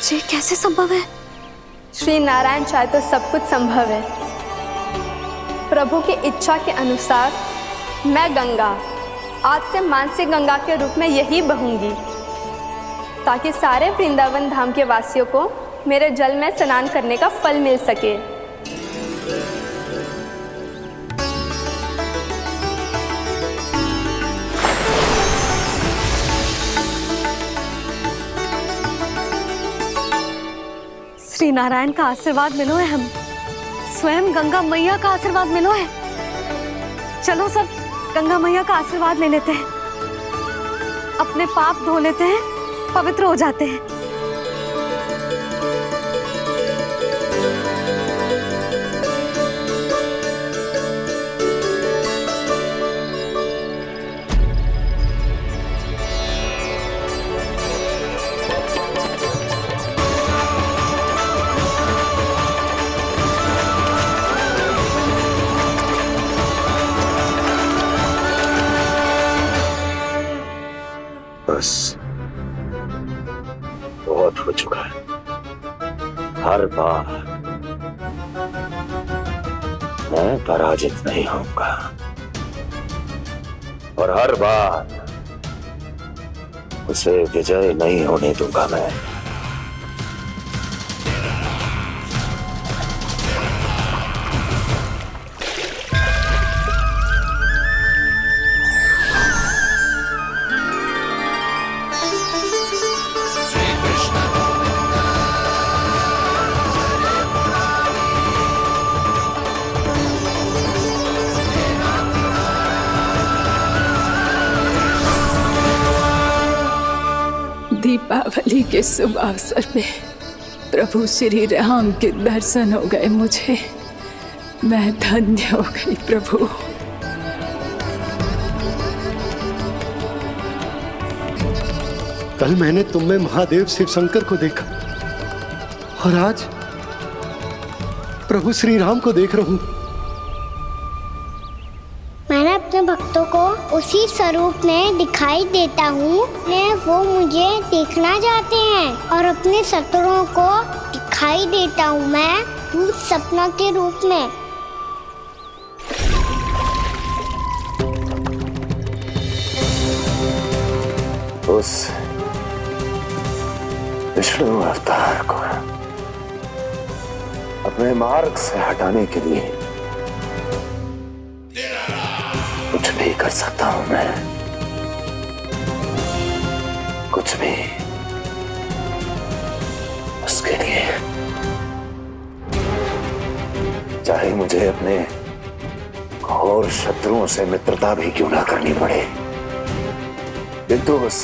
ये कैसे संभव है? श्री नारायण चाहे तो सब कुछ संभव है। प्रभु की इच्छा के अनुसार मैं गंगा आज से मानसिक गंगा के रूप में यही बहूंगी, ताकि सारे वृंदावन धाम के वासियों को मेरे जल में स्नान करने का फल मिल सके। श्री नारायण का आशीर्वाद मिलो है, हम स्वयं गंगा मैया का आशीर्वाद मिलो है। चलो सब गंगा मैया का आशीर्वाद ले लेते हैं, अपने पाप धो लेते हैं, पवित्र हो जाते हैं। बस बहुत हो चुका है। हर बार मैं पराजित नहीं होऊंगा और हर बार उसे विजय नहीं होने दूंगा मैं। दीपावली के शुभ अवसर में प्रभु श्री राम के दर्शन हो गए मुझे। मैं धन्य हो गई प्रभु। कल मैंने तुम में महादेव शिव शंकर को देखा और आज प्रभु श्री राम को देख रहा हूं। मैंने अपने भक्तों को उसी स्वरूप में दिखाई देता हूँ। वो मुझे देखना चाहते हैं और अपने शत्रुओं को दिखाई देता हूँ मैं भूत सपना के रूप में। उस विष्णु अवतार को अपने मार्ग से हटाने के लिए कुछ भी कर सकता हूं मैं, कुछ भी उसके लिए, चाहे मुझे अपने घोर शत्रुओं से मित्रता भी क्यों ना करनी पड़े, किंतु उस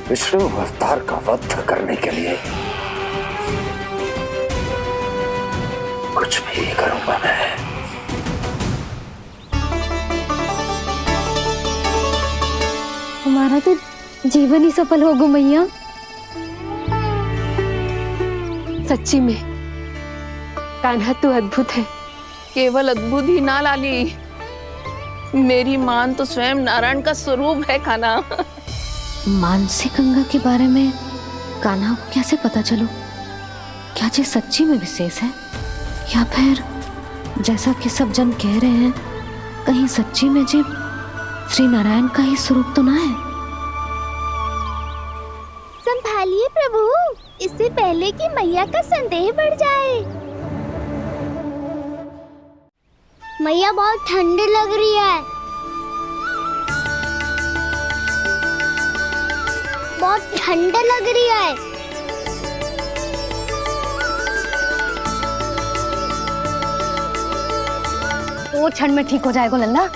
विष्णु अवतार का वध करने के लिए कुछ भी करूंगा मैं। हमारा तो जीवन ही सफल होगा मैया। सच्ची में कान्हा तू अद्भुत है। केवल अद्भुत ही ना लाली, मेरी मान तो स्वयं नारायण का स्वरूप है कान्हा। मानसिक गंगा के बारे में कान्हा को कैसे पता चलो? क्या ये सच्ची में विशेष है या फिर जैसा कि सब जन कह रहे हैं, कहीं सच्ची में जी श्री नारायण का ही स्वरूप तो ना है? संभालिए प्रभु, इससे पहले कि मैया का संदेह बढ़ जाए। मैया बहुत ठंडी लग रही है, बहुत ठंडा लग रही है। वो क्षण में ठीक हो जाएगा लल्ला।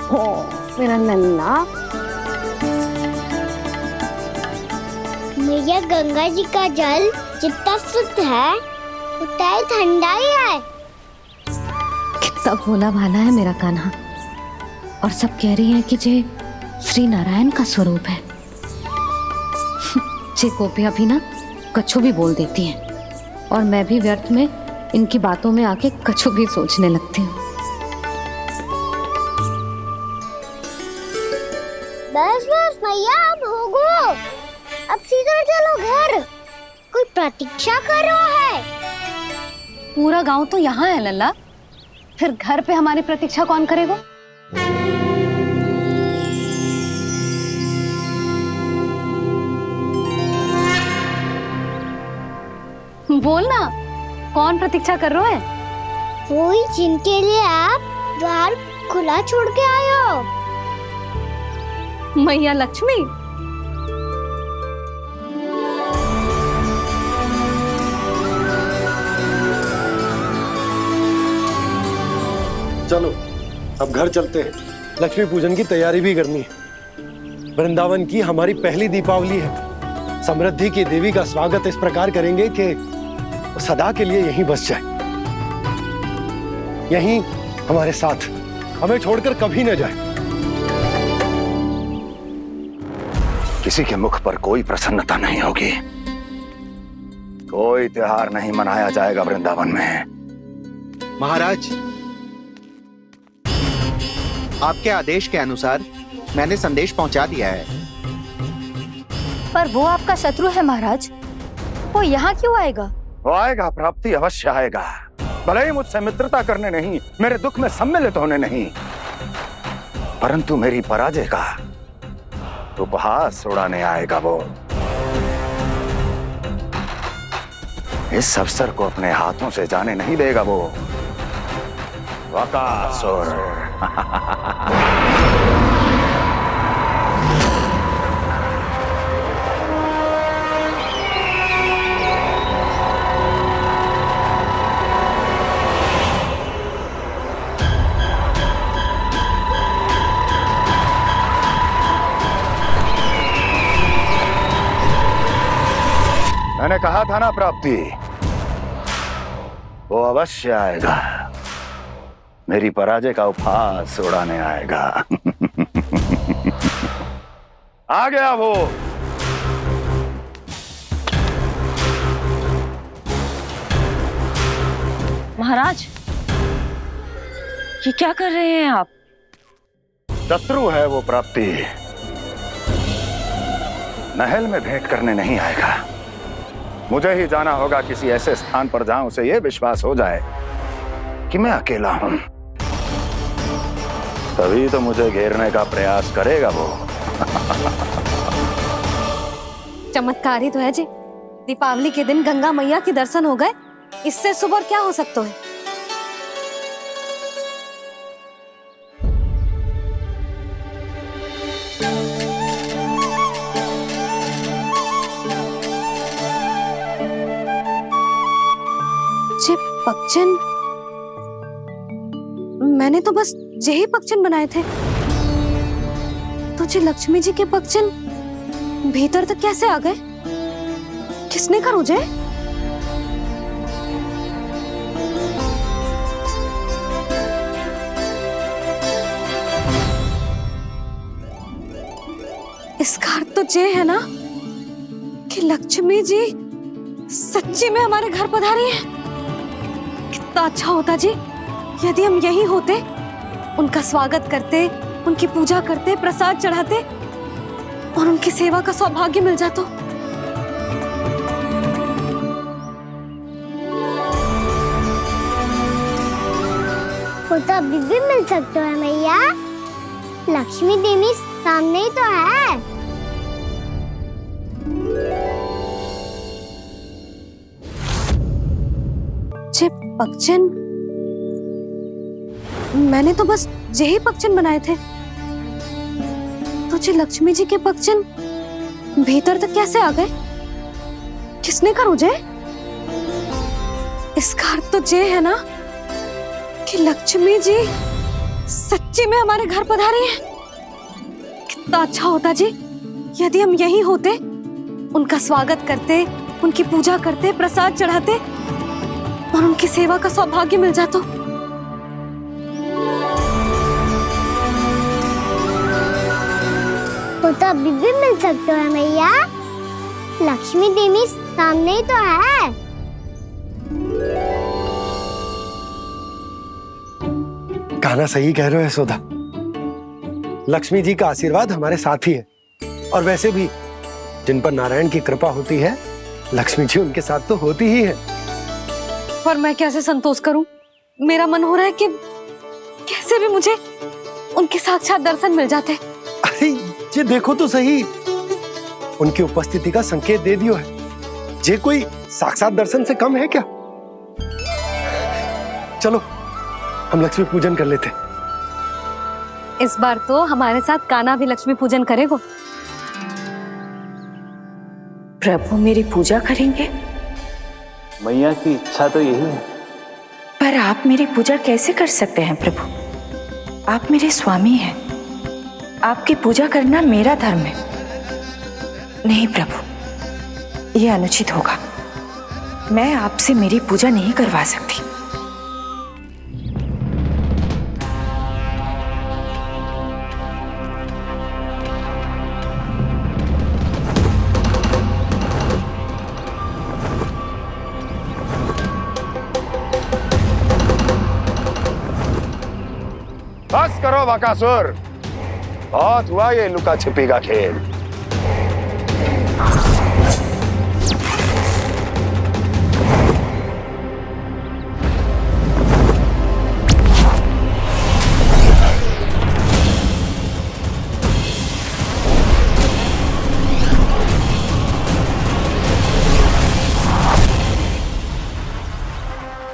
हो मेरा लल्ला। भैया गंगा जी का जल जितना शुद्ध है उतना ही ठंडा ही है। कितना भोला भाला है मेरा कान्हा। और सब कह रही हैं कि जे श्री नारायण का स्वरूप है। जे गोपियां भी ना कछु भी बोल देती हैं और मैं भी व्यर्थ में इनकी बातों में आके कछु भी सोचने लगती हूँ। बस बस भैया अब हो गो, अब सीधा चलो घर। कोई प्रतीक्षा कर रहा है। पूरा गांव तो यहाँ है लल्ला, फिर घर पे हमारी प्रतीक्षा कौन करेगा? बोल ना, कौन प्रतीक्षा कर रहा है? वही जिनके लिए आप द्वार खुला छोड़ के आए हो। मैया लक्ष्मी। चलो अब घर चलते हैं, लक्ष्मी पूजन की तैयारी भी करनी है। वृंदावन की हमारी पहली दीपावली है। समृद्धि की देवी का स्वागत इस प्रकार करेंगे कि सदा के लिए यहीं बस जाए, यहीं हमारे साथ, हमें छोड़कर कभी न जाए। किसी के मुख पर कोई प्रसन्नता नहीं होगी, कोई त्योहार नहीं मनाया जाएगा वृंदावन में। महाराज, आपके आदेश के अनुसार मैंने संदेश पहुंचा दिया है। पर वो आपका शत्रु है महाराज, वो यहाँ क्यों आएगा? वो आएगा, प्राप्ति अवश्य आएगा। भले ही मुझसे मित्रता करने नहीं, मेरे दुख में सम्मिलित होने नहीं, परंतु मेरी पराजय का उपहास उड़ाने आएगा वो। इस अवसर को अपने हाथों से जाने नहीं देगा वो। वकासुर। मैंने कहा था ना प्राप्ति, वो अवश्य आएगा, मेरी पराजय का उपहास उड़ाने आएगा। आ गया वो। महाराज, ये क्या कर रहे हैं आप? शत्रु है वो प्राप्ति, महल में भेंट करने नहीं आएगा। मुझे ही जाना होगा किसी ऐसे स्थान पर जहां उसे यह विश्वास हो जाए कि मैं अकेला हूं, तभी तो मुझे घेरने का प्रयास करेगा वो। चमत्कार ही तो है जी, दीपावली के दिन गंगा मैया के दर्शन हो गए, इससे शुभ और क्या हो सकता है? पक्षन, मैंने तो बस यही पक्षन बनाए थे, तुझे लक्ष्मी जी के पक्षन भीतर तक कैसे आ गए? किसने कर मुझे? इसका अर्थ तो ये है ना कि लक्ष्मी जी सच्ची में हमारे घर पधारी है। कितना अच्छा होता जी यदि हम यहीं होते, उनका स्वागत करते, उनकी पूजा करते, प्रसाद चढ़ाते और उनकी सेवा का सौभाग्य मिल जाता। वो तो अभी भी मिल सकता है मैया, लक्ष्मी देवी सामने ही तो है। पक्षन, मैंने तो बस यही पक्षन बनाए थे, तुझे लक्ष्मी जी के पक्षन भीतर तक कैसे आ गए? किसने कर मुझे? इसका अर्थ तो ये है ना कि लक्ष्मी जी सच्ची में हमारे घर पधारी है। कितना अच्छा होता जी यदि हम यहीं होते, उनका स्वागत करते, उनकी पूजा करते, प्रसाद चढ़ाते और उनकी सेवा का सौभाग्य मिल जाता। वो तो अभी भी मिल सकते हैं मैया। लक्ष्मी देवी सामने ही तो है। कान्हा सही कह रहे हो यशोदा। लक्ष्मी जी का आशीर्वाद हमारे साथ ही है, और वैसे भी जिन पर नारायण की कृपा होती है, लक्ष्मी जी उनके साथ तो होती ही है। पर मैं कैसे संतोष करूं? मेरा मन हो रहा है कि कैसे भी मुझे उनके साक्षात दर्शन मिल जाते। अरे ये देखो तो सही, उनकी उपस्थिति का संकेत दे दियो है। ये कोई साक्षात दर्शन से कम है क्या? चलो हम लक्ष्मी पूजन कर लेते। इस बार तो हमारे साथ कान्हा भी लक्ष्मी पूजन करेगा। प्रभु मेरी पूजा करेंगे? मैया की इच्छा तो यही है। पर आप मेरी पूजा कैसे कर सकते हैं प्रभु? आप मेरे स्वामी हैं। आपकी पूजा करना मेरा धर्म है। नहीं प्रभु, यह अनुचित होगा। मैं आपसे मेरी पूजा नहीं करवा सकती। बस करो बकासुर, बहुत हुआ ये लुका छिपी का खेल।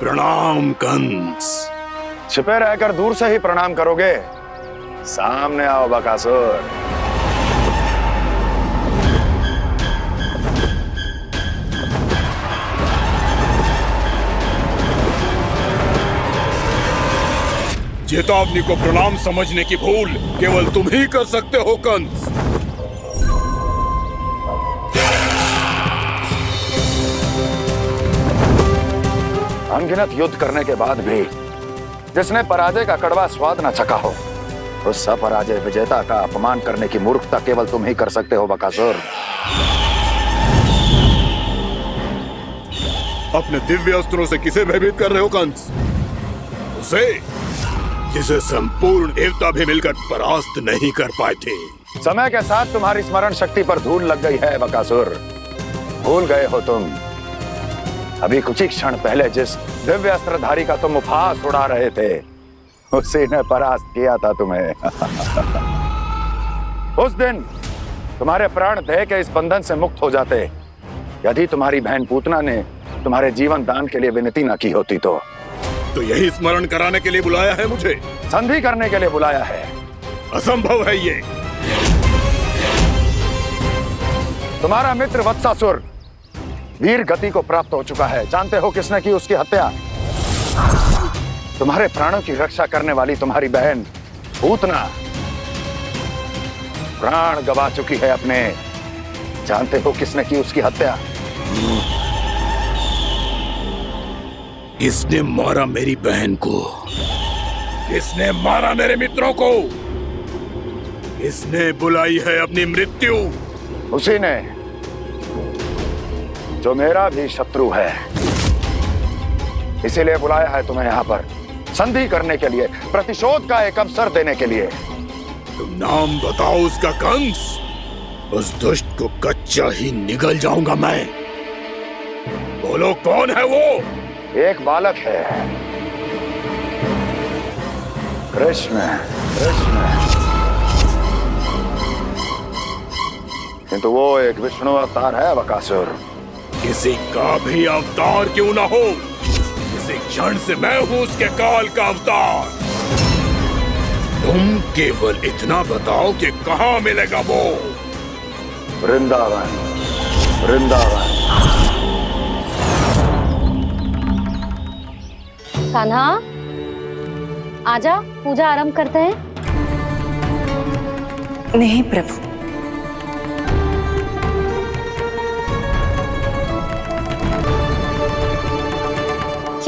प्रणाम कंस। छिपे रहकर दूर से ही प्रणाम करोगे? सामने आओ बकासुर। चेतावनी को प्रणाम समझने की भूल केवल तुम ही कर सकते हो कंस। अनगिनत युद्ध करने के बाद भी जिसने पराजय का कड़वा स्वाद न चखा हो, उस अपराजय विजेता का अपमान करने की मूर्खता केवल तुम ही कर सकते हो बकासुर। अपने दिव्य अस्त्रों से किसे भयभीत कर रहे हो कंस? उसे जिसे संपूर्ण देवता भी मिलकर परास्त नहीं कर पाए थे। समय के साथ तुम्हारी स्मरण शक्ति पर धूल लग गई है बकासुर। भूल गए हो तुम अभी कुछ ही क्षण पहले जिस दिव्य अस्त्रधारी का तुम उपहास उड़ा रहे थे, उसी ने परास्त किया था तुम्हें। उस दिन तुम्हारे प्राण देह के इस बंधन से मुक्त हो जाते यदि तुम्हारी बहन पूतना ने तुम्हारे जीवन दान के लिए विनती न की होती तो यही स्मरण कराने के लिए बुलाया है मुझे? संधि करने के लिए बुलाया है। असंभव है ये। तुम्हारा मित्र वत्सासुर वीर गति को प्राप्त हो चुका है। जानते हो किसने की उसकी हत्या? तुम्हारे प्राणों की रक्षा करने वाली तुम्हारी बहन पूतना प्राण गवा चुकी है अपने। जानते हो किसने की उसकी हत्या? किसने मारा मेरी बहन को? किसने मारा मेरे मित्रों को? किसने बुलाई है अपनी मृत्यु? उसी ने जो मेरा भी शत्रु है। इसीलिए बुलाया है तुम्हें यहाँ पर संधि करने के लिए, प्रतिशोध का एक अवसर देने के लिए। तुम नाम बताओ उसका कंस। उस दुष्ट को कच्चा ही निगल जाऊंगा मैं। बोलो कौन है वो? एक बालक है, कृष्ण। किंतु वो एक विष्णु अवतार है बकासुर। किसी का भी अवतार क्यों ना हो, इसी क्षण से मैं हूं उसके काल का अवतार। तुम केवल इतना बताओ कि कहां मिलेगा वो? वृंदावन। कान्हा, आजा, पूजा आरंभ करते हैं। नहीं प्रभु,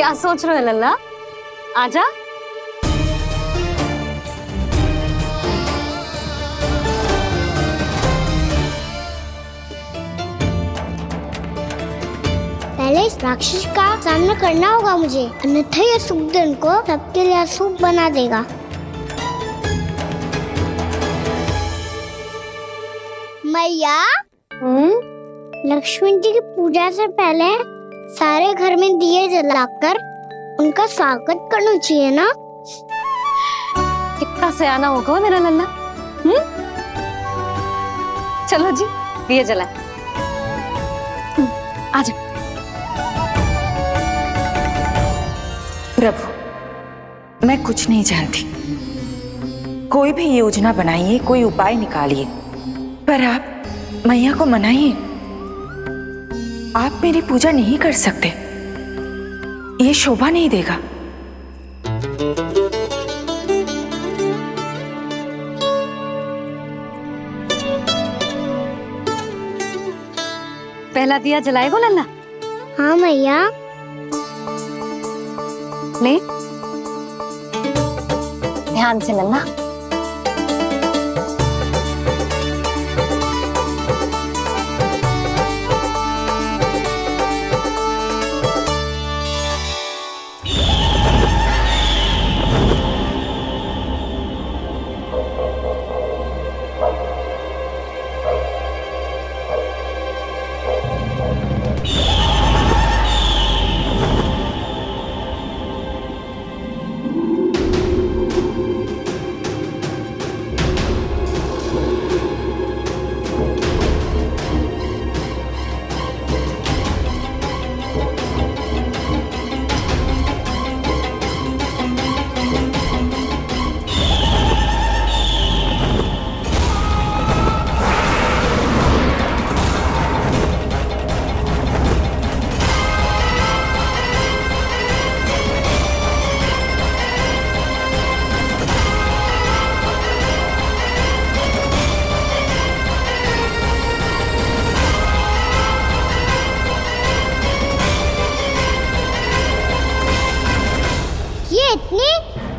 क्या सोच रहे हो लल्ला? आजा। पहले इस राक्षस का सामना करना होगा मुझे, अन्यथा ये सुखदन को सबके लिए अशुभ बना देगा। मैया, लक्ष्मी जी की पूजा से पहले सारे घर में दिए जलाकर उनका स्वागत करना चाहिए ना? कितना सयाना होगा मेरा लल्ला। चलो जी, दिए जलाए। आजा। प्रभु, मैं कुछ नहीं जानती। कोई भी योजना बनाइए, कोई उपाय निकालिए, पर आप मैया को मनाइए। आप मेरी पूजा नहीं कर सकते, ये शोभा नहीं देगा। पहला दिया जलाएगो लल्ला? हाँ मैया। ले, ध्यान से लल्ला।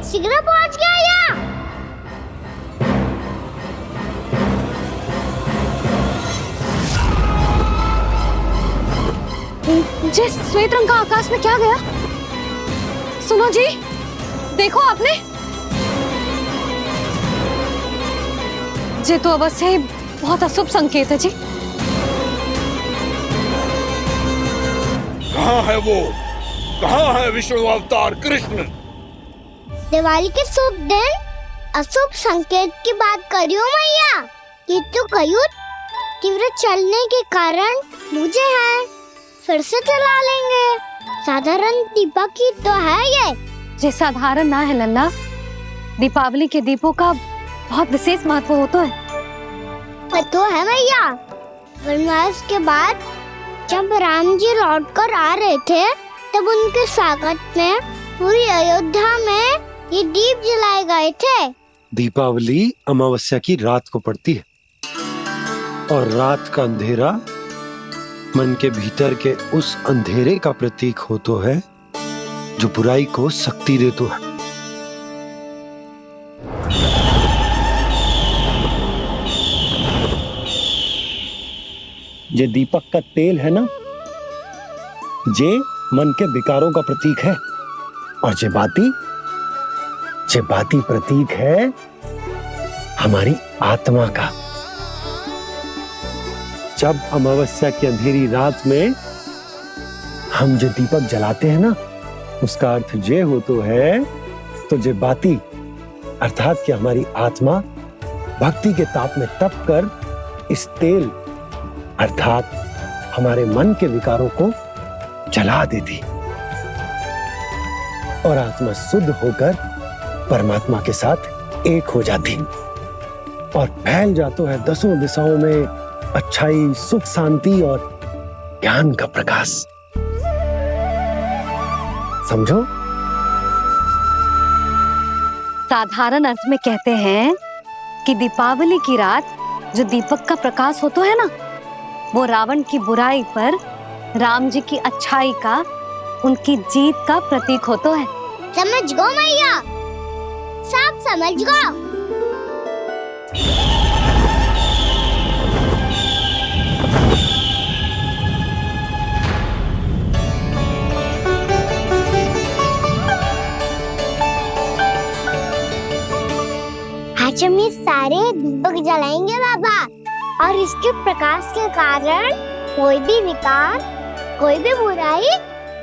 शीघ्र पहुंच गया यहाँ। जे श्वेत रंग का आकाश में क्या गया? सुनो जी, देखो आपने, जे तो अवश्य ही बहुत अशुभ संकेत है जी। कहाँ है वो? कहाँ है विष्णु अवतार कृष्ण? दिवाली के शुभ दिन अशुभ संकेत की बात करियो मैया। ये तो कयूर तीव्र चलने के कारण मुझे है, फिर से चला लेंगे। साधारण दीपक ही तो है ये साधारण ना है लल्ला, दीपावली के दीपों का बहुत विशेष महत्व होता है। तो है मैया, वनवास के बाद जब राम जी लौट कर आ रहे थे तब उनके स्वागत में पूरी अयोध्या में ये दीप जलाए गए थे। दीपावली अमावस्या की रात को पड़ती है और रात का अंधेरा मन के भीतर के उस अंधेरे का प्रतीक हो तो है जो बुराई को शक्ति दे तो है। ये दीपक का तेल है ना, जे मन के विकारों का प्रतीक है, और जे बाती प्रतीक है हमारी आत्मा का। जब अमावस्या की अंधेरी रात में हम जो दीपक जलाते हैं ना, उसका अर्थ ये हो तो है, तो जे बाती अर्थात कि हमारी आत्मा भक्ति के ताप में तप कर इस तेल अर्थात हमारे मन के विकारों को जला देती और आत्मा शुद्ध होकर परमात्मा के साथ एक हो जाती और फैल जाता है दसों दिशाओं में अच्छाई, सुख, शांति और ज्ञान का प्रकाश। समझो? साधारण अर्थ में कहते हैं कि दीपावली की रात जो दीपक का प्रकाश होता है ना, वो रावण की बुराई पर राम जी की अच्छाई का उनकी जीत का प्रतीक हो तो है। समझ गो मैया, सब समझ गो। आज हम ये सारे दीपक जलाएंगे बाबा, और इसके प्रकाश के कारण कोई भी विकार, कोई भी बुराई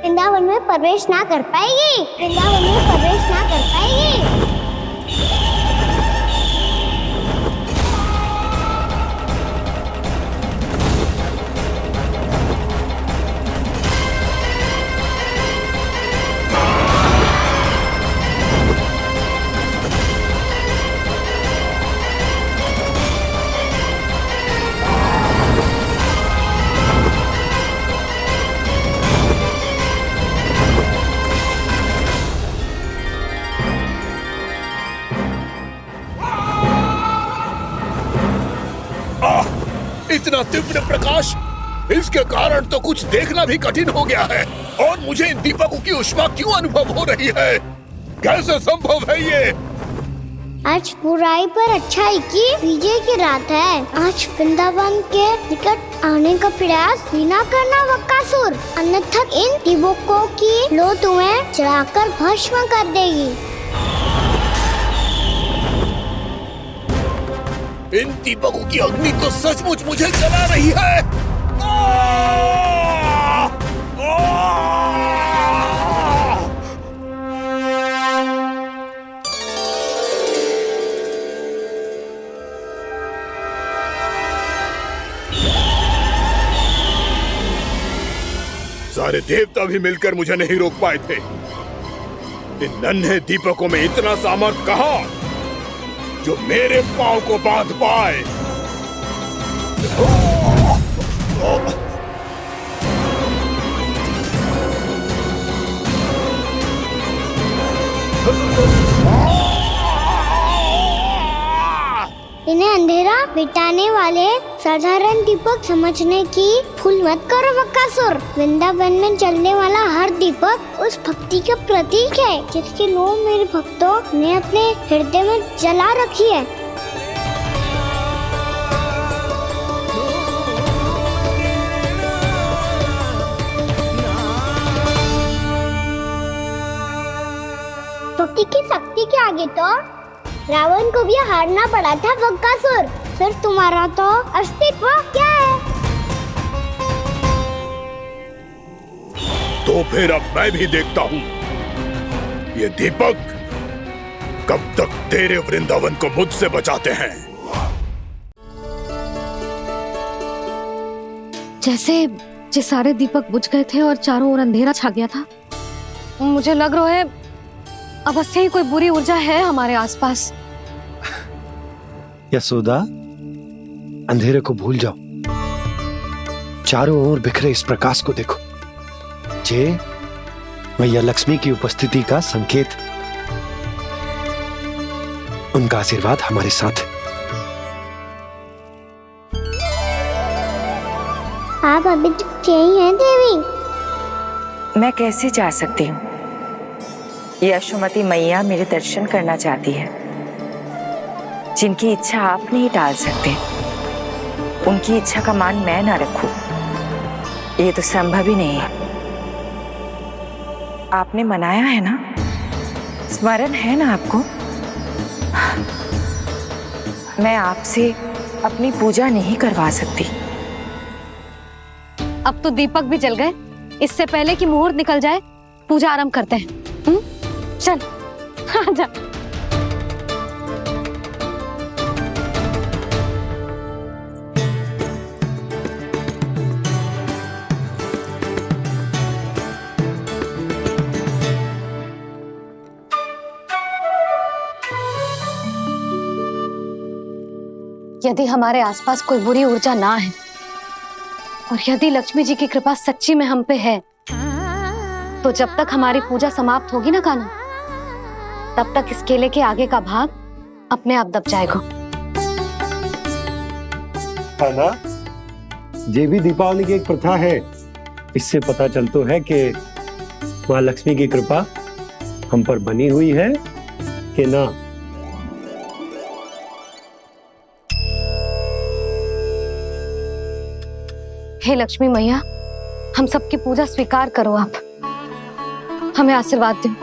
वृंदावन में प्रवेश ना कर पाएगी, वृंदावन में प्रवेश ना कर पाएगी। इतना तीव्र प्रकाश, इसके कारण तो कुछ देखना भी कठिन हो गया है। और मुझे इन दीपकों की ऊष्मा क्यों अनुभव हो रही है? कैसे संभव है ये? आज बुराई पर अच्छाई की विजय की रात है। आज वृंदावन के निकट आने का प्रयास भी ना करना बकासुर, अन्यथा इन दीपकों की लो तुम्हें जलाकर भस्म कर देगी। इन दीपकों की अग्नि तो सचमुच मुझे जला रही है। सारे देवता भी मिलकर मुझे नहीं रोक पाए थे। इन नन्हे दीपकों में इतना सामर्थ्य कहां जो मेरे पांव को बांध पाए। इन्हें अंधेरा मिटाने वाले साधारण दीपक समझने की भूल मत करो बकासुर। वृंदावन में जलने वाला हर दीपक उस भक्ति का प्रतीक है जिसकी लो मेरे भक्तों ने अपने हृदय में जला रखी है। भक्ति की शक्ति के आगे तो रावण को भी हारना पड़ा था बकासुर। फिर तुम्हारा तो अस्तित्व क्या है? तो फिर अब मैं भी देखता हूँ ये दीपक कब तक तेरे वृंदावन को मुझसे बचाते हैं। जैसे ये सारे दीपक बुझ गए थे और चारों ओर अंधेरा छा गया था, मुझे लग रहा है अवश्य ही कोई बुरी ऊर्जा है हमारे आसपास। यशोदा, अंधेरे को भूल जाओ, चारों ओर बिखरे इस प्रकाश को देखो। जे मैया लक्ष्मी की उपस्थिति का संकेत, उनका आशीर्वाद हमारे साथ है। आप अभी तक यही हैं देवी? मैं कैसे जा सकती हूँ? यशोमती मैया मेरे दर्शन करना चाहती है। जिनकी इच्छा आप नहीं टाल सकते, उनकी इच्छा का मान मैं ना रखूं, ये तो संभव ही नहीं है। आपने मनाया है ना, स्मरण है ना आपको? मैं आपसे अपनी पूजा नहीं करवा सकती। अब तो दीपक भी जल गए, इससे पहले कि मुहूर्त निकल जाए पूजा आरंभ करते हैं। चल आजा। यदि हमारे आसपास कोई बुरी ऊर्जा ना है और यदि लक्ष्मी जी की कृपा सच्ची में हम पे है, तो जब तक हमारी पूजा समाप्त होगी ना कान्हा, तब तक इस केले के आगे का भाग अपने आप दब जाएगा। कान्हा, ये भी दीपावली की एक प्रथा है। इससे पता चलता है कि माँ लक्ष्मी की कृपा हम पर बनी हुई है कि ना? हे लक्ष्मी मैया, हम सबकी पूजा स्वीकार करो, आप हमें आशीर्वाद दो।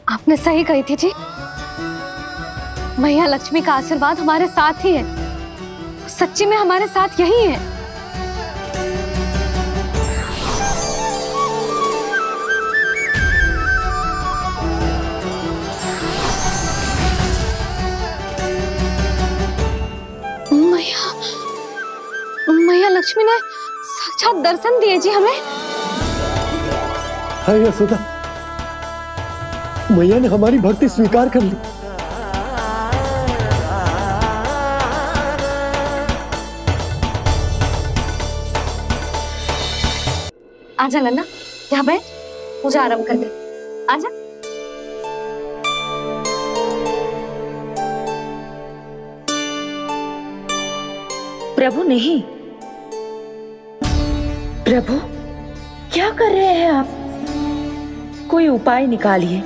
आपने सही कही थी जी, मैया लक्ष्मी का आशीर्वाद हमारे साथ ही है, सच्ची में हमारे साथ यही है। मैया लक्ष्मी ने साक्षात दर्शन दिए जी हमें। हाय यशोदा, मैया ने हमारी भक्ति स्वीकार कर ली। आजा नन्ना, यहाँ बैठ, पूजा आरंभ कर दे। आजा। प्रभु नहीं, प्रभु क्या कर रहे हैं आप? कोई उपाय निकालिए,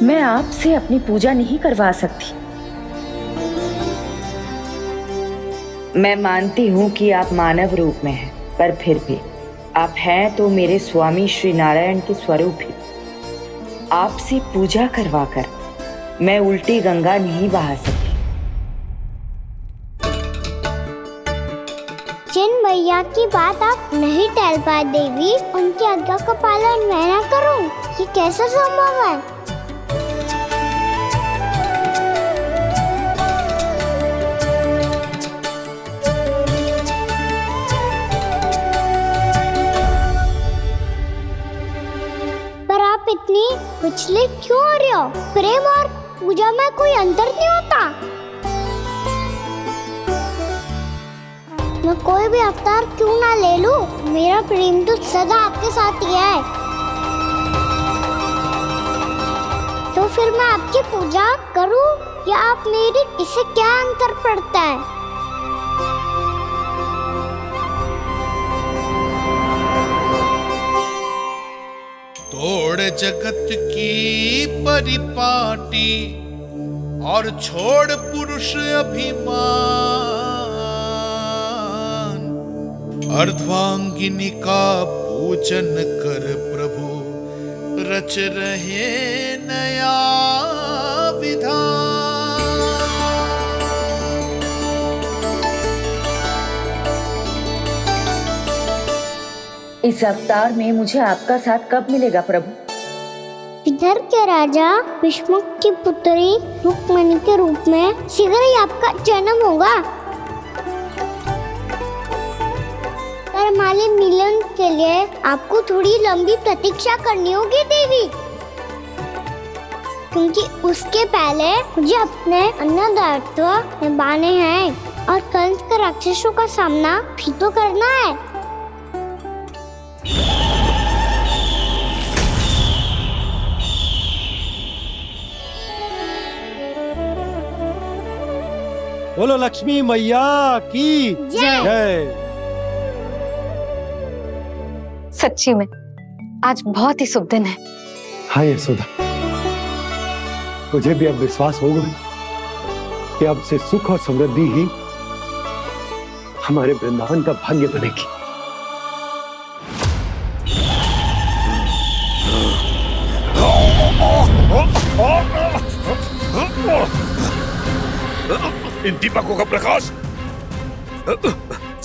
मैं आपसे अपनी पूजा नहीं करवा सकती। मैं मानती हूँ कि आप मानव रूप में हैं, पर फिर भी आप हैं तो मेरे स्वामी श्री नारायण के स्वरूप ही। आपसे पूजा करवाकर मैं उल्टी गंगा नहीं बहा सकती। जिन मैया की बात आप नहीं टाल पाए देवी, उनकी आज्ञा का पालन मैं ना करूं, ये कैसे संभव है? पर आप इतनी विचलित क्यों हो रहे हो? प्रेम और पूजा में कोई अंतर नहीं होता। मैं कोई भी अवतार क्यों ना ले लूं, मेरा प्रेम तो सदा आपके साथ ही है। तो फिर मैं आपकी पूजा करूं या आप मेरी, इससे क्या अंतर पड़ता है? तोड़ जगत की परिपाटी और छोड़ पुरुष अभिमान, अर्धांगिनी का पूजन कर प्रभु, रच रहे नया विधान। इस अवतार में मुझे आपका साथ कब मिलेगा प्रभु? इधर के राजा भीष्मक की पुत्री रुक्मणी के रूप में शीघ्र ही आपका जन्म होगा। पर हमारे मिलन के लिए आपको थोड़ी लंबी प्रतीक्षा करनी होगी देवी, क्योंकि उसके पहले मुझे अपने अन्य दायित्व निभाने हैं और कंस के राक्षसों का सामना भी तो करना है। बोलो लक्ष्मी मैया की जय। सच्ची में आज बहुत ही शुभ दिन है। हाँ यशोदा, मुझे भी अब विश्वास हो गया कि अब से सुख और समृद्धि ही हमारे वृंदावन का भाग्य बनेगी। इन दीपकों का प्रकाश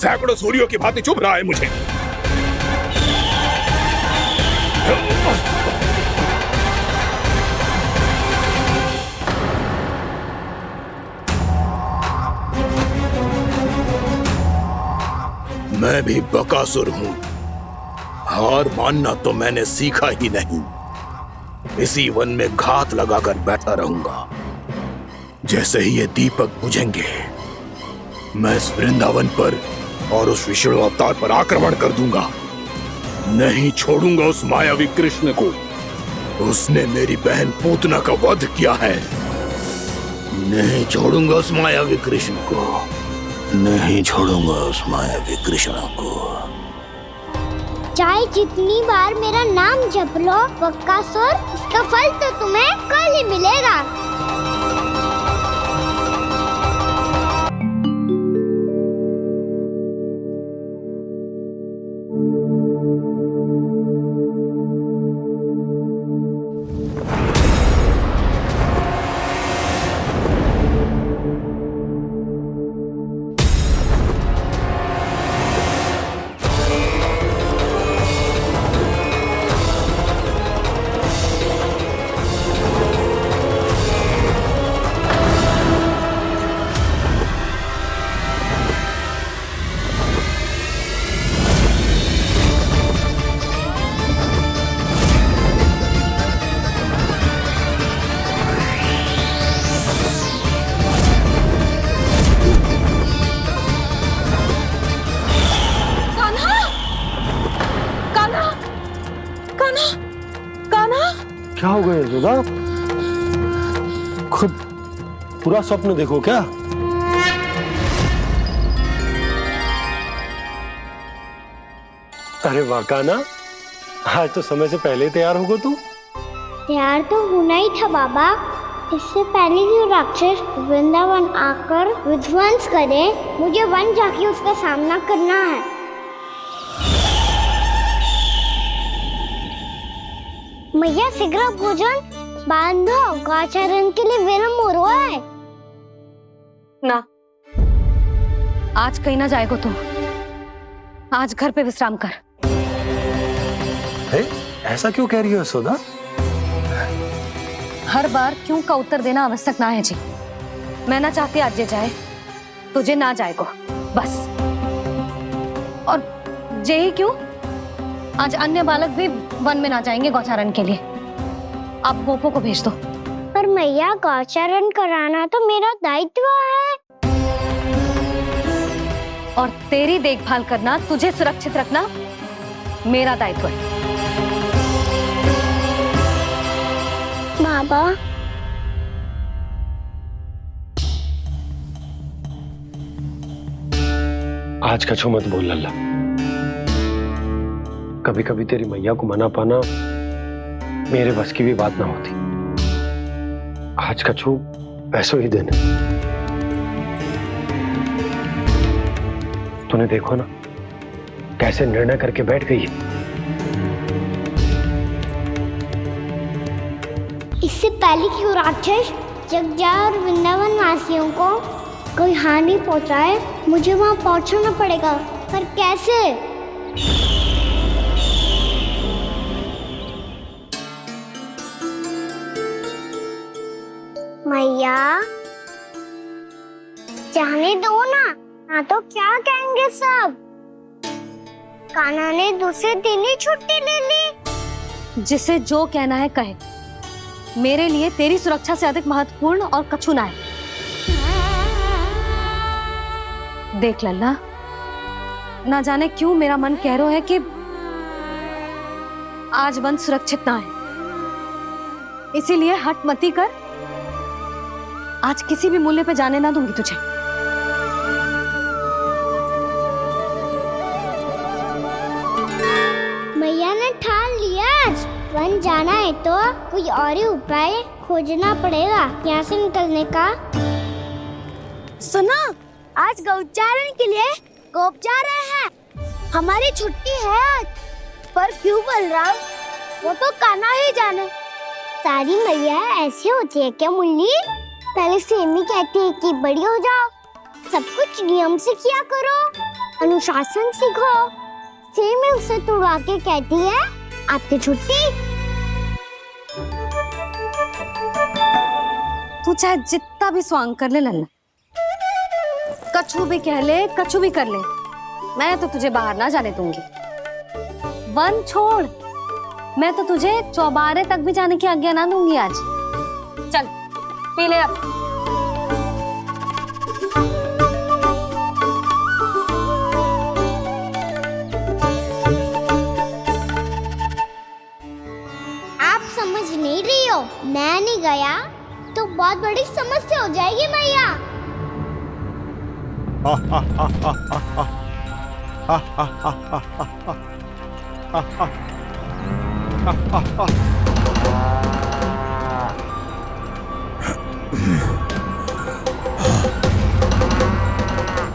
सैकड़ों सूर्यों की भांति चुभ रहा है मुझे। मैं भी बकासुर हूं, हार मानना तो मैंने सीखा ही नहीं। इसी वन में घात लगाकर बैठा रहूंगा। जैसे ही ये दीपक बुझेंगे, मैं इस वृंदावन पर और उस विष्णु अवतार पर आक्रमण कर दूंगा। नहीं छोड़ूंगा उस मायावी कृष्ण को। उसने मेरी बहन पूतना का वध किया है। नहीं छोड़ूंगा उस मायावी कृष्ण को। नहीं छोड़ूंगा उस मायावी कृष्ण को। चाहे जितनी बार मेरा नाम जप लो बक्कासुर, इसका फल तो तुम्हें कल ही मिलेगा। क्या हो गया यशोदा? खुद पूरा स्वप्न देखो क्या? अरे वाह कान्हा, आज तो समय से पहले तैयार होगा तू। तैयार तो होना ही था बाबा। इससे पहले कि राक्षस वृंदावन आकर विध्वंस करे, मुझे वन जाके उसका सामना करना है। मैया शीघ्र भोजन बांधो, गौचरण के लिए विलंब हो रहा है। ना, आज कहीं ना जाएगो तुम। आज घर पे विश्राम कर। ऐसा क्यों कह रही हो यशोदा? हर बार क्यों का उत्तर देना आवश्यक ना है जी। मैं ना चाहती आज ये जाए, तुझे ना जाएगो बस। और जे ही क्यों, आज अन्य बालक भी वन में ना जाएंगे गौचारण के लिए। आप गोपो को भेज दो। पर मैया गौचरण कराना तो मेरा दायित्व है। और तेरी देखभाल करना, तुझे सुरक्षित रखना मेरा दायित्व है। बाबा, आज कछु मत बोल लल्ला। कभी कभी तेरी मैया को मना पाना मेरे बस की भी बात ना होती। आज कछु पैसों ही देने। तूने देखो ना कैसे निर्णय करके बैठ गई है। इससे पहले कि वो राक्षस जगजा और वृंदावन वासियों को कोई हानि पहुंचाए, मुझे वहां पहुंचना पड़ेगा। पर कैसे? मैया, जाने दो ना तो क्या कहेंगे सब। कान्हा ने दूसरे दिन ही छुट्टी ले ली। जिसे जो कहना है कहे। मेरे लिए तेरी सुरक्षा से अधिक महत्वपूर्ण और कछु ना है। देख लल्ला, ना जाने क्यों मेरा मन कह रहा है कि आज वन सुरक्षित ना है। इसीलिए हट मती कर। आज किसी भी मूल्य पे जाने ना दूंगी तुझे। मैया ने ठान लिया, वन जाना है तो कोई और ही उपाय खोजना पड़ेगा यहाँ से निकलने का। सुनो, आज गौचारण के लिए गोप जा रहे हैं। हमारी छुट्टी है आज। पर क्यों बलराम? वो तो कान्हा ही जाने। सारी मैया ऐसी होती है क्या मुल्ली? पहले सेमी कहती है कि बड़ी हो जाओ, सब कुछ नियम से किया करो, अनुशासन सीखो। सेमी उसे तुड़वा के कहती है आपकी छुट्टी। तू चाहे जितना भी स्वांग कर ले लल्ला, कछु भी कह ले, कछु भी कर ले, मैं तो तुझे बाहर ना जाने दूंगी। वन छोड़, मैं तो तुझे चौबारे तक भी जाने की आज्ञा ना दूंगी आज। चल पी ले अब। बहुत बड़ी समस्या हो जाएगी मैया।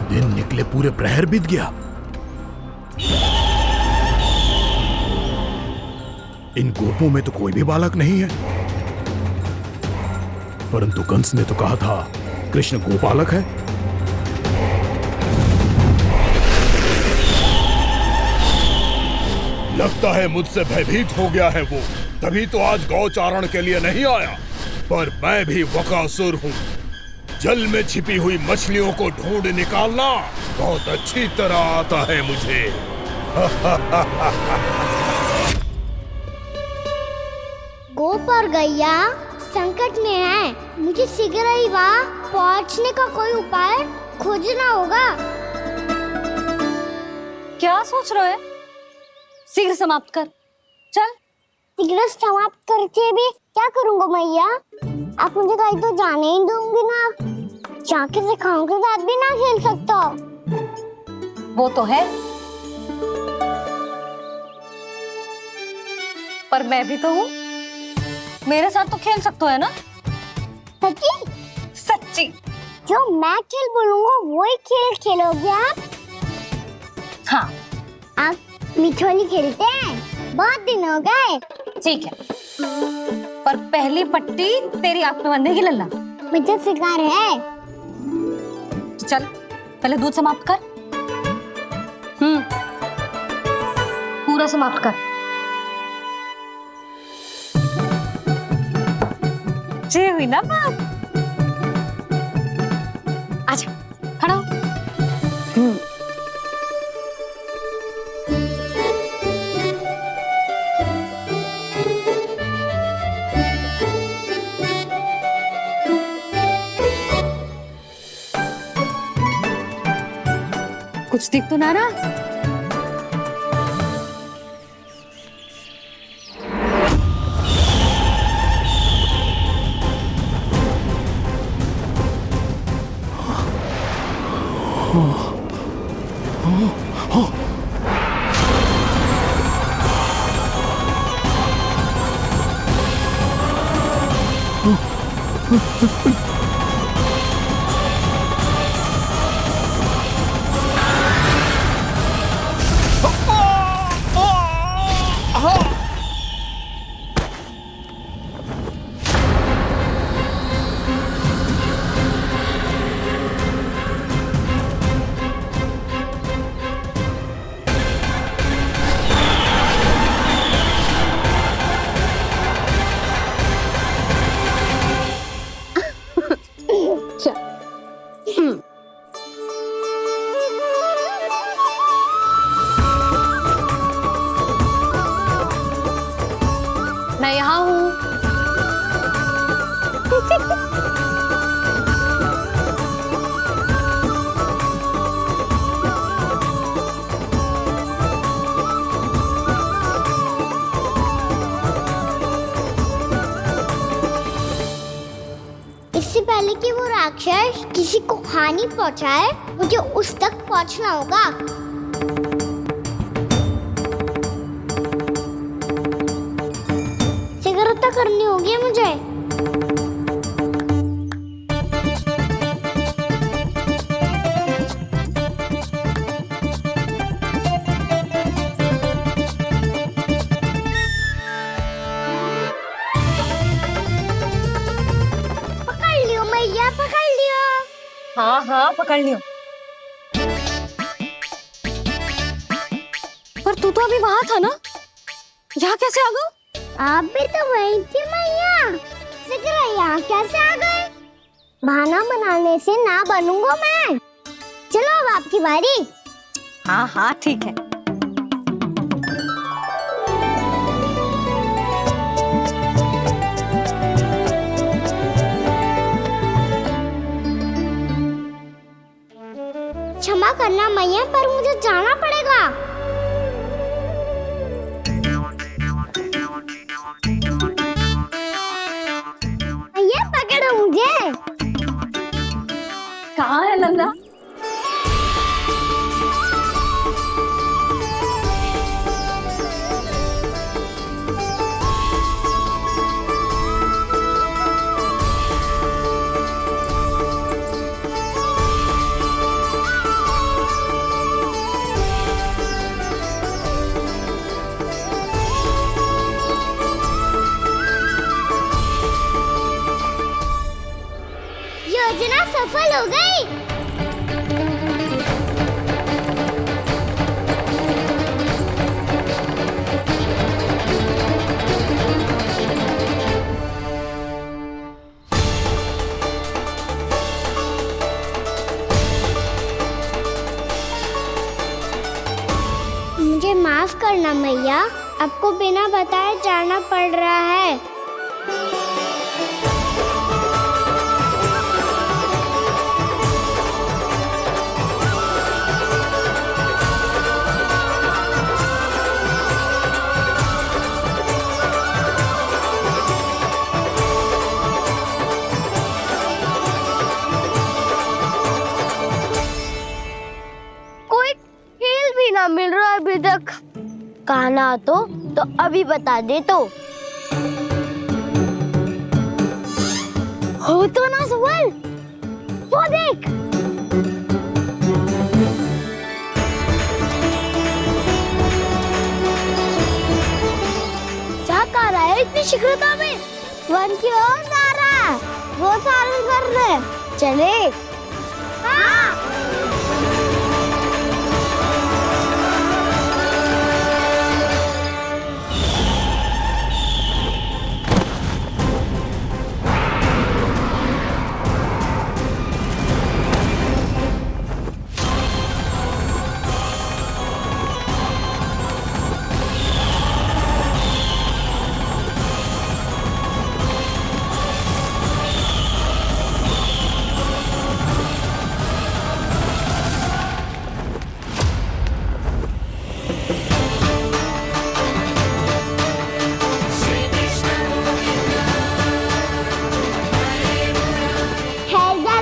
दिन निकले पूरे प्रहर बीत गया। इन गोपों में तो कोई भी बालक नहीं है, परंतु कंस ने तो कहा था कृष्ण गोपालक है। लगता है मुझसे भयभीत हो गया है वो, तभी तो आज गौचारण के लिए नहीं आया। पर मैं भी बकासुर हूँ। जल में छिपी हुई मछलियों को ढूंढ निकालना बहुत अच्छी तरह आता है मुझे। गोप और गैया संकट में है, मुझे शीघ्र ही वहाँ पहुँचने का कोई उपाय खोजना होगा। क्या सोच रहे हो? शीघ्र समाप्त कर, चल। शीघ्र समाप्त करके भी क्या करूँगा मैया? आप मुझे कहीं तो जाने ही दूंगी ना। जाके सिखाओं के साथ भी ना खेल सकता। वो तो है, पर मैं भी तो हूँ, मेरे साथ तो खेल सकते हो है ना? सच्ची? सच्ची। जो मैं खेल बोलूँगा वही खेल खेलोगे आप? हाँ। आप मिठोली खेलते हैं? बहुत दिन हो गए। ठीक है, पर पहली पट्टी तेरी आंख में बांधने की लल्ला। मुझे शिकार है। चल पहले दूध समाप्त कर। पूरा समाप्त कर। जे हुई ना बात। आजा, खड़ा हो। कुछ दिख तो ना रहा? मैं यहाँ हूँ। इससे पहले कि वो राक्षस किसी को हानि पहुंचाए, मुझे उस तक पहुंचना होगा। शीघ्रता करनी होगी मुझे। पकड़ लियो मैया, पकड़ लियो। हाँ हाँ पकड़ लियो। पर तू तो अभी वहां था ना, यहाँ कैसे आ गया? आप भी तो वही थी मैया। शीघ्र यहाँ कैसे आ गए? बहाना बनाने से ना बनूंगा मैं। चलो अब आपकी बारी। हाँ हाँ ठीक है। क्षमा करना मैया, पर मुझे जाना पड़ेगा। मैया पकड़ो मुझे। है। कहाँ है नंदा? योजना सफल हो गई। मुझे माफ करना मैया, आपको बिना बताए जाना पड़ रहा है। कोई खेल भी ना मिल रहा अभी तक। कहना तो अभी बता दे तो। हो तो ना सवाल, वो देख। क्या कर रहा है इतनी शीघ्रता में? वन की ओर जा रहा है, वो सारे कर रहे। चले। हाँ।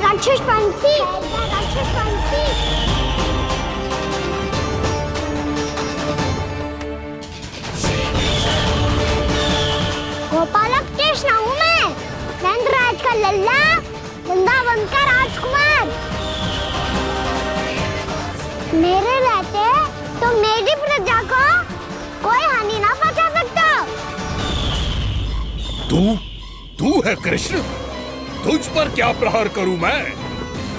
राक्षसपंथी, राक्षसपंथी। गोपालक कृष्ण हूँ मैं, नंदराज का लल्ला, वृंदावन का राजकुमार। मेरे रहते तो मेरी प्रजा को कोई हानि ना पहुंचा सकता। तू है कृष्ण? तुझ पर क्या प्रहार करूं मैं?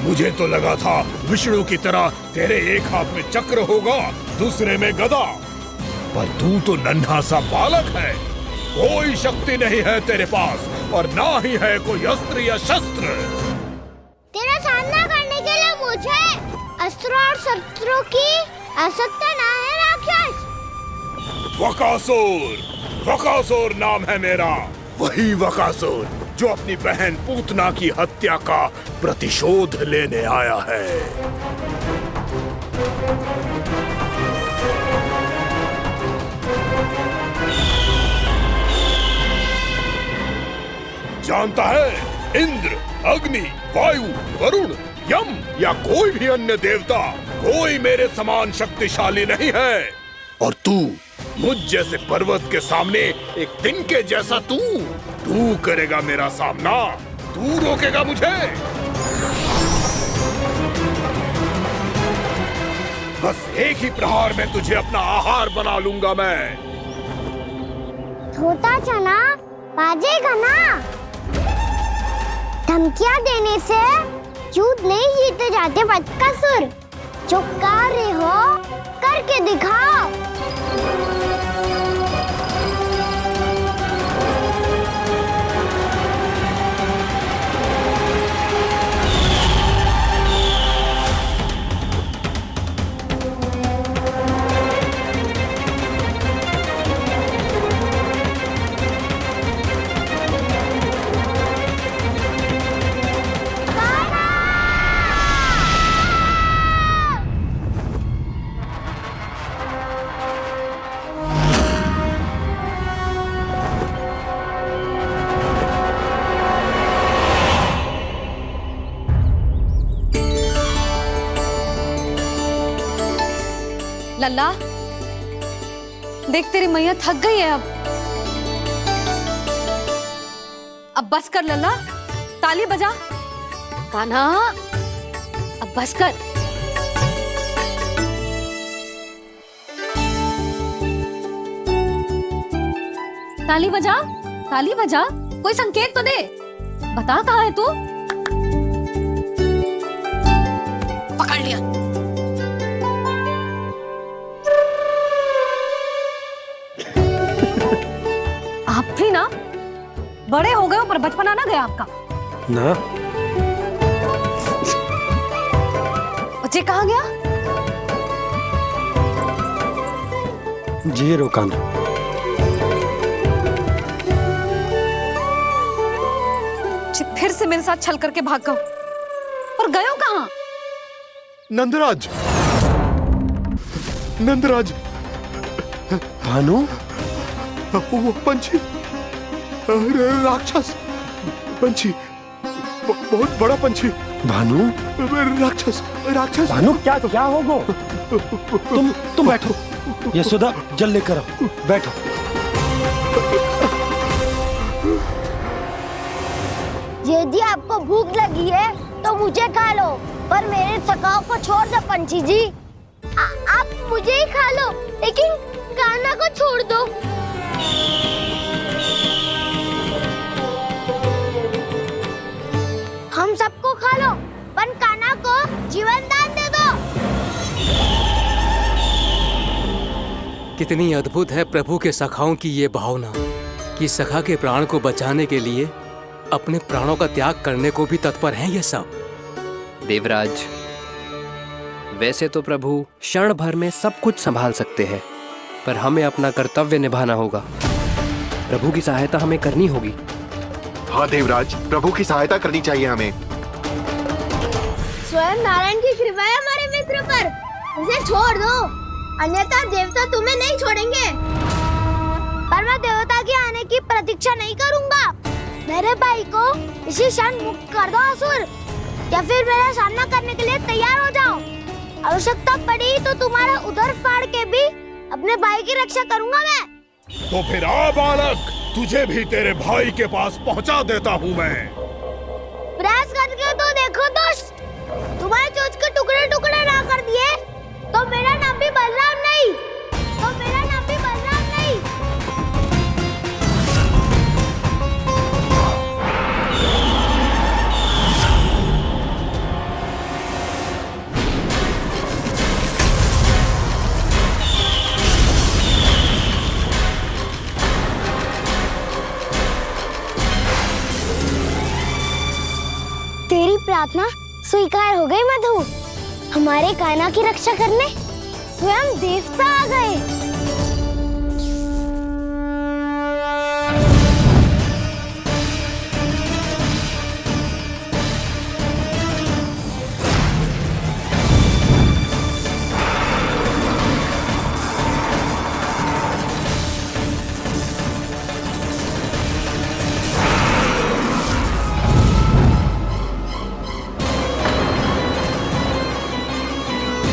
मुझे तो लगा था विष्णु की तरह तेरे एक हाथ में चक्र होगा, दूसरे में गदा, पर तू तो नन्हा सा बालक है। कोई शक्ति नहीं है तेरे पास और ना ही है कोई अस्त्र या शस्त्र। तेरा सामना करने के लिए मुझे अस्त्रों और शस्त्रों की आवश्यकता ना है राक्षस। वकासुर, वकासुर नाम है मेरा, वही वकासुर जो अपनी बहन पूतना की हत्या का प्रतिशोध लेने आया है। जानता है, इंद्र, अग्नि, वायु, वरुण, यम या कोई भी अन्य देवता कोई मेरे समान शक्तिशाली नहीं है। और तू मुझ जैसे पर्वत के सामने एक तिनके जैसा तू करेगा मेरा सामना? तू रोकेगा मुझे? बस एक ही प्रहार में तुझे अपना आहार बना लूंगा मैं। छोटा चना बाजेगा ना। धमकियां देने से युद्ध नहीं जीते जाते बदकसूर। जो कार्य हो करके दिखाओ। लल्ला, देख तेरी मैया थक गई है अब बस कर लल्ला, ताली बजा। कान्हा, अब बस कर। ताली बजा, ताली बजा, कोई संकेत तो दे, बता कहाँ है तू? पकड़ लिया। आप भी ना बड़े हो गए हो, पर बचपना ना गया आपका ना। बच्चे कहाँ गया? जी रोकाना। फिर से मेरे साथ छल करके भाग गए, और गए हो कहाँ? नंदराज, नंदराज। भानु, वो पंछी, राक्षस पंछी, बहुत बड़ा पंछी। भानु, राक्षस, राक्षस। भानु, क्या क्या होगा? तुम बैठो, यशोदा जल लेकर आओ, बैठो। यदि आपको भूख लगी है तो मुझे खा लो, पर मेरे सखाओं को छोड़ दो पंछी जी। आप मुझे ही खा लो, लेकिन कान्हा को छोड़ दो। हम सबको खा लो, पर कान्हा को जीवन दान दे दो। कितनी अद्भुत है प्रभु के सखाओं की ये भावना कि सखा के प्राण को बचाने के लिए अपने प्राणों का त्याग करने को भी तत्पर हैं ये सब। देवराज, वैसे तो प्रभु क्षण भर में सब कुछ संभाल सकते हैं, पर हमें अपना कर्तव्य निभाना होगा। प्रभु की सहायता हमें करनी होगी। हाँ देवराज, प्रभु की सहायता करनी चाहिए हमें। स्वयं नारायण की कृपा है हमारे मित्र पर, उसे छोड़ दो, अन्यथा देवता तुम्हें नहीं छोड़ेंगे। पर मैं देवता के आने की प्रतीक्षा नहीं करूंगा। मेरे भाई को इसी क्षण मुक्त कर दो असुर, या फिर मेरा सामना करने के लिए तैयार हो जाओ। आवश्यकता पड़ी तो तुम्हारा उदर फाड़ के भी अपने भाई की रक्षा करूंगा मैं। तो फिर आ बालक, तुझे भी तेरे भाई के पास पहुंचा देता हूँ मैं। प्रयास करके तो देखो दोस्त, तुम्हारे चोंच के टुकड़े टुकड़े ना कर दिए तो मेरा नाम भी बलराम नहीं, तो मेरा नाम भी बलराम नहीं। तेरी प्रार्थना स्वीकार हो गई मधु। हमारे कान्हा की रक्षा करने स्वयं देवता आ गए।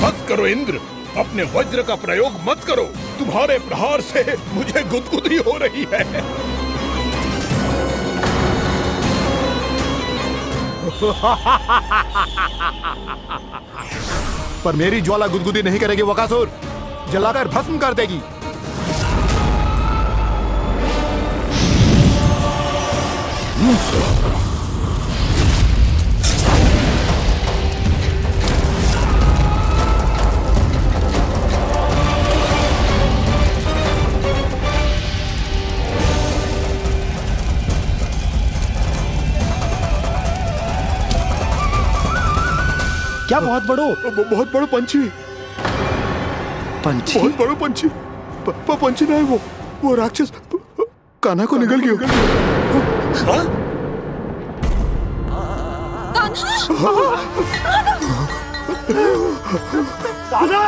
मत करो इंद्र, अपने वज्र का प्रयोग मत करो। तुम्हारे प्रहार से मुझे गुदगुदी हो रही है। पर मेरी ज्वाला गुदगुदी नहीं करेगी वकासुर, जलाकर भस्म कर देगी। क्या बहुत बड़ो? बहुत बड़ा पंछी। पंछी? बहुत बड़ा पंछी। पंछी नहीं, वो राक्षस कान्हा को निगल गया। हाँ? कान्हा!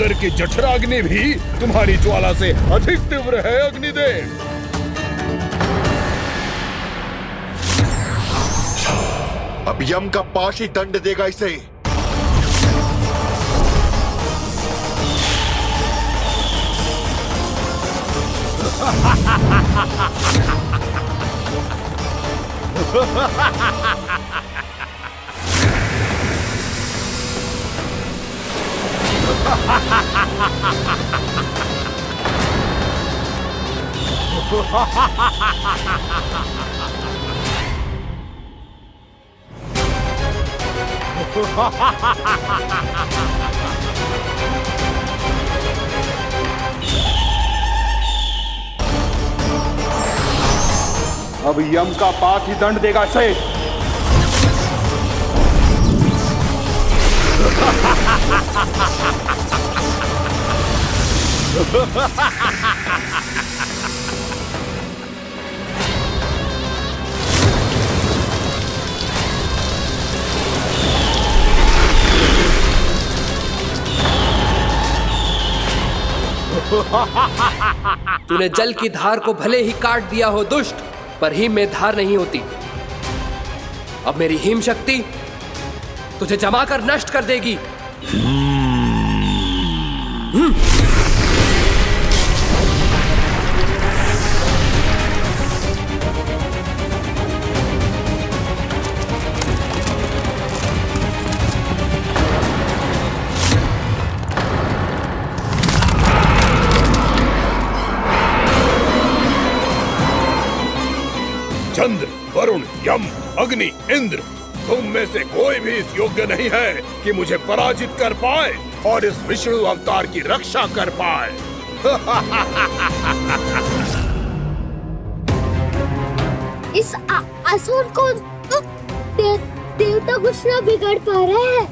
समुद्र की जठराग्नि भी तुम्हारी ज्वाला से अधिक तीव्र है अग्निदेव। अब यम का पाश ही दंड देगा इसे। अब यम का पास ही दंड देगा इसे। तूने जल की धार को भले ही काट दिया हो दुष्ट, पर हिम में धार नहीं होती। अब मेरी हिम शक्ति तुझे जमा कर नष्ट कर देगी। चंद्र, वरुण, यम, अग्नि, इंद्र, तुम में से कोई भी इस योग्य नहीं है कि मुझे पराजित कर पाए और इस विष्णु अवतार की रक्षा कर पाए। इस असुर को देवता कुछ ना बिगाड़ पा रहे हैं।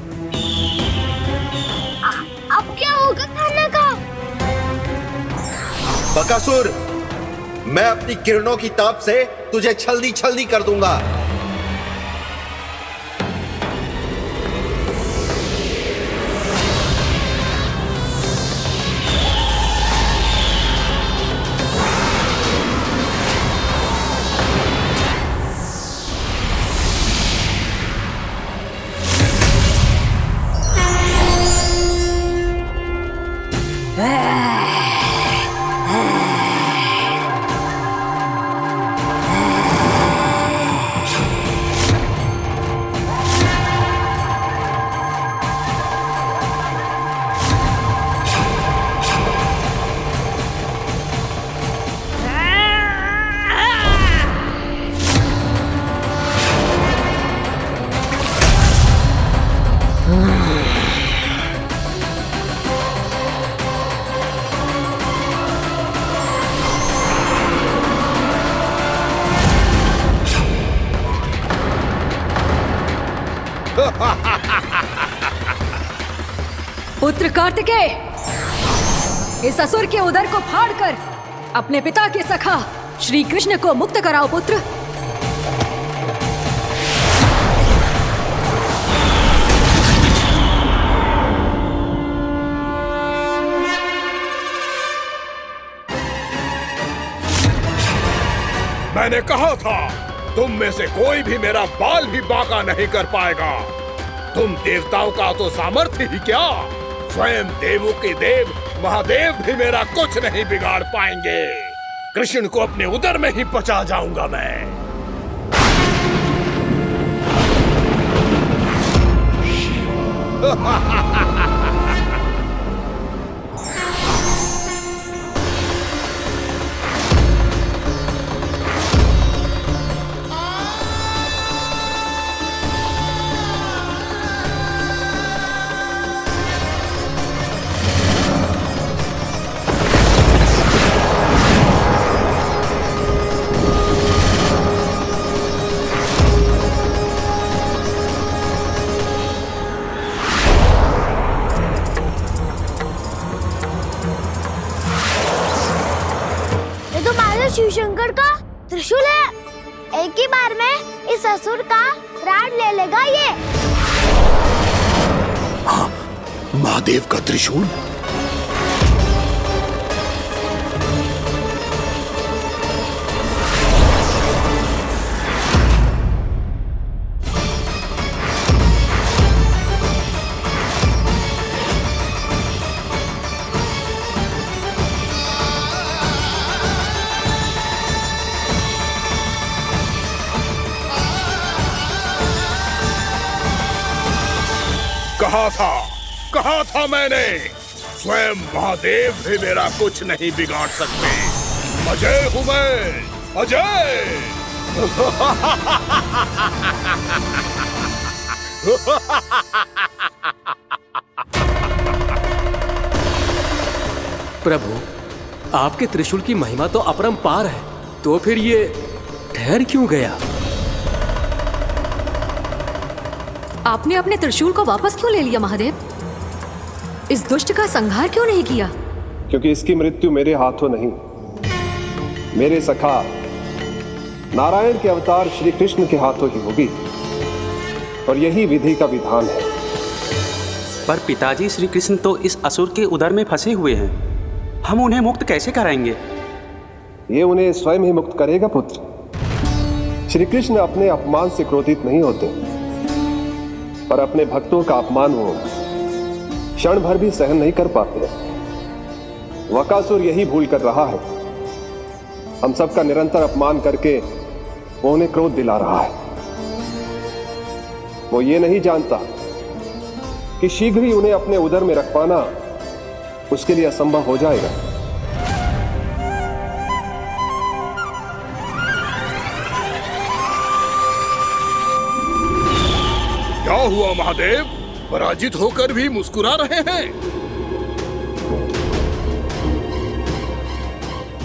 अब क्या होगा खाने का? बकासुर, मैं अपनी किरणों की ताप से तुझे छलनी छलनी कर दूंगा। पुत्र कार्तिकेय, इस असुर के उदर को फाड़कर अपने पिता के सखा श्री कृष्ण को मुक्त कराओ पुत्र। मैंने कहा था, तुम में से कोई भी मेरा बाल भी बांका नहीं कर पाएगा। तुम देवताओं का तो सामर्थ्य ही क्या, स्वयं देवों के देव महादेव भी मेरा कुछ नहीं बिगाड़ पाएंगे। कृष्ण को अपने उदर में ही पचा जाऊंगा मैं। शिव शंकर का त्रिशूल है। एक ही बार में इस असुर का प्राण ले लेगा ये। हाँ, महादेव का त्रिशूल। कहा था मैंने, स्वयं महादेव भी मेरा कुछ नहीं बिगाड़ सकते। अजय हूं मैं, अजय। प्रभु, आपके त्रिशूल की महिमा तो अपरंपार है, तो फिर ये ठहर क्यों गया? आपने अपने त्रिशूल को वापस क्यों ले लिया महादेव? इस दुष्ट का संहार क्यों नहीं किया? क्योंकि इसकी मृत्यु मेरे हाथों नहीं, मेरे सखा नारायण के अवतार श्री कृष्ण के हाथों ही होगी, और यही विधि का विधान है। पर पिताजी, श्री कृष्ण तो इस असुर के उदर में फंसे हुए हैं, हम उन्हें मुक्त कैसे कराएंगे? ये उन्हें स्वयं ही मुक्त करेगा पुत्र। श्री कृष्ण अपने अपमान से क्रोधित नहीं होते, पर अपने भक्तों का अपमान वो क्षण भर भी सहन नहीं कर पाते। वकासुर यही भूल कर रहा है, हम सबका निरंतर अपमान करके वो उन्हें क्रोध दिला रहा है। वो ये नहीं जानता कि शीघ्र ही उन्हें अपने उदर में रख पाना उसके लिए असंभव हो जाएगा। क्या हुआ महादेव, पराजित होकर भी मुस्कुरा रहे हैं?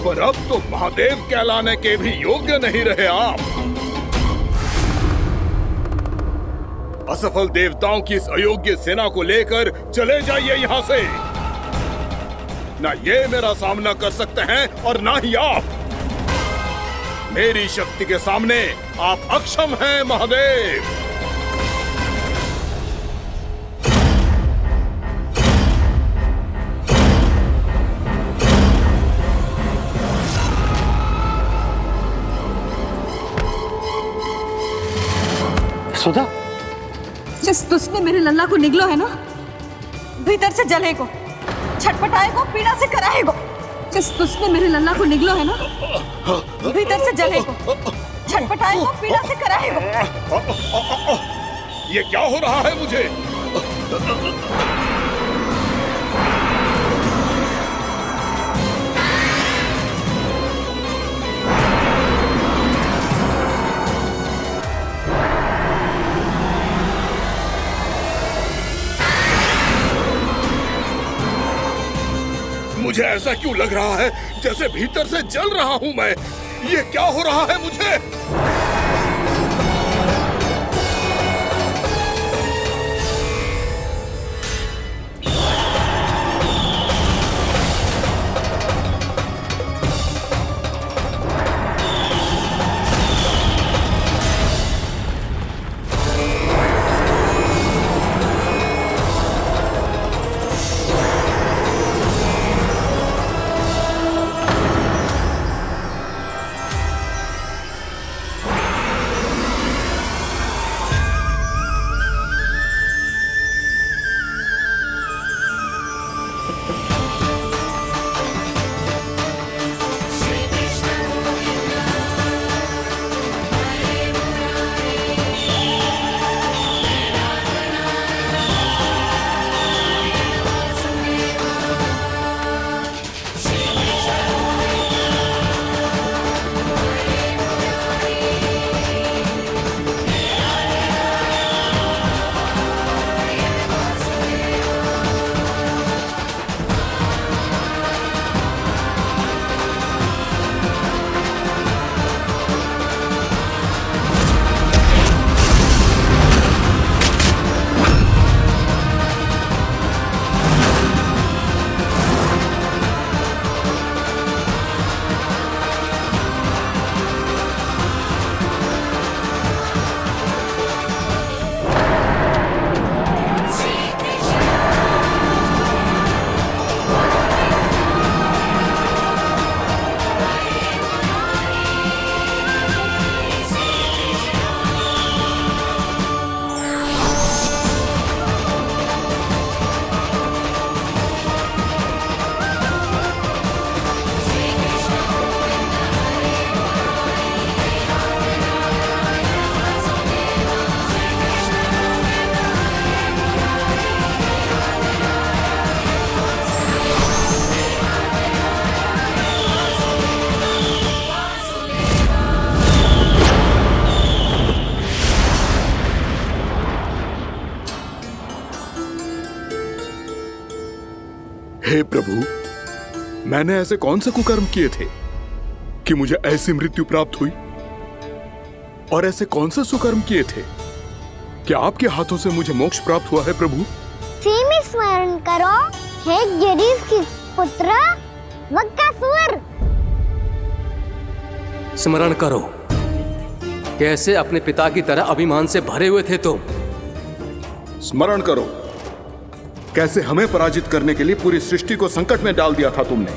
पर अब तो महादेव कहलाने के भी योग्य नहीं रहे आप। असफल देवताओं की इस अयोग्य सेना को लेकर चले जाइए यहाँ से। ना ये मेरा सामना कर सकते हैं और ना ही आप। मेरी शक्ति के सामने आप अक्षम हैं महादेव। सुधा, जिस दुष्ट ने मेरे लल्ला को निगलो है ना, भीतर से जलेगो, छटपटाएगो, पीड़ा से कराएगो। जिस दुष्ट ने मेरे लल्ला को निगलो है ना, भीतर से जलेगो, छटपटाएगो, पीड़ा से कराएगो। ये क्या हो रहा है मुझे? मुझे ऐसा क्यों लग रहा है जैसे भीतर से जल रहा हूं मैं? ये क्या हो रहा है मुझे? हे प्रभु, मैंने ऐसे कौन से कुकर्म किए थे कि मुझे ऐसी मृत्यु प्राप्त हुई? और ऐसे कौन से सुकर्म किए थे कि आपके हाथों से मुझे मोक्ष प्राप्त हुआ है प्रभु? में स्मरण करो, हे जरीफ की पुत्र वक्कासुर। स्मरण करो, कैसे अपने पिता की तरह अभिमान से भरे हुए थे तुम। स्मरण करो, कैसे हमें पराजित करने के लिए पूरी सृष्टि को संकट में डाल दिया था तुमने,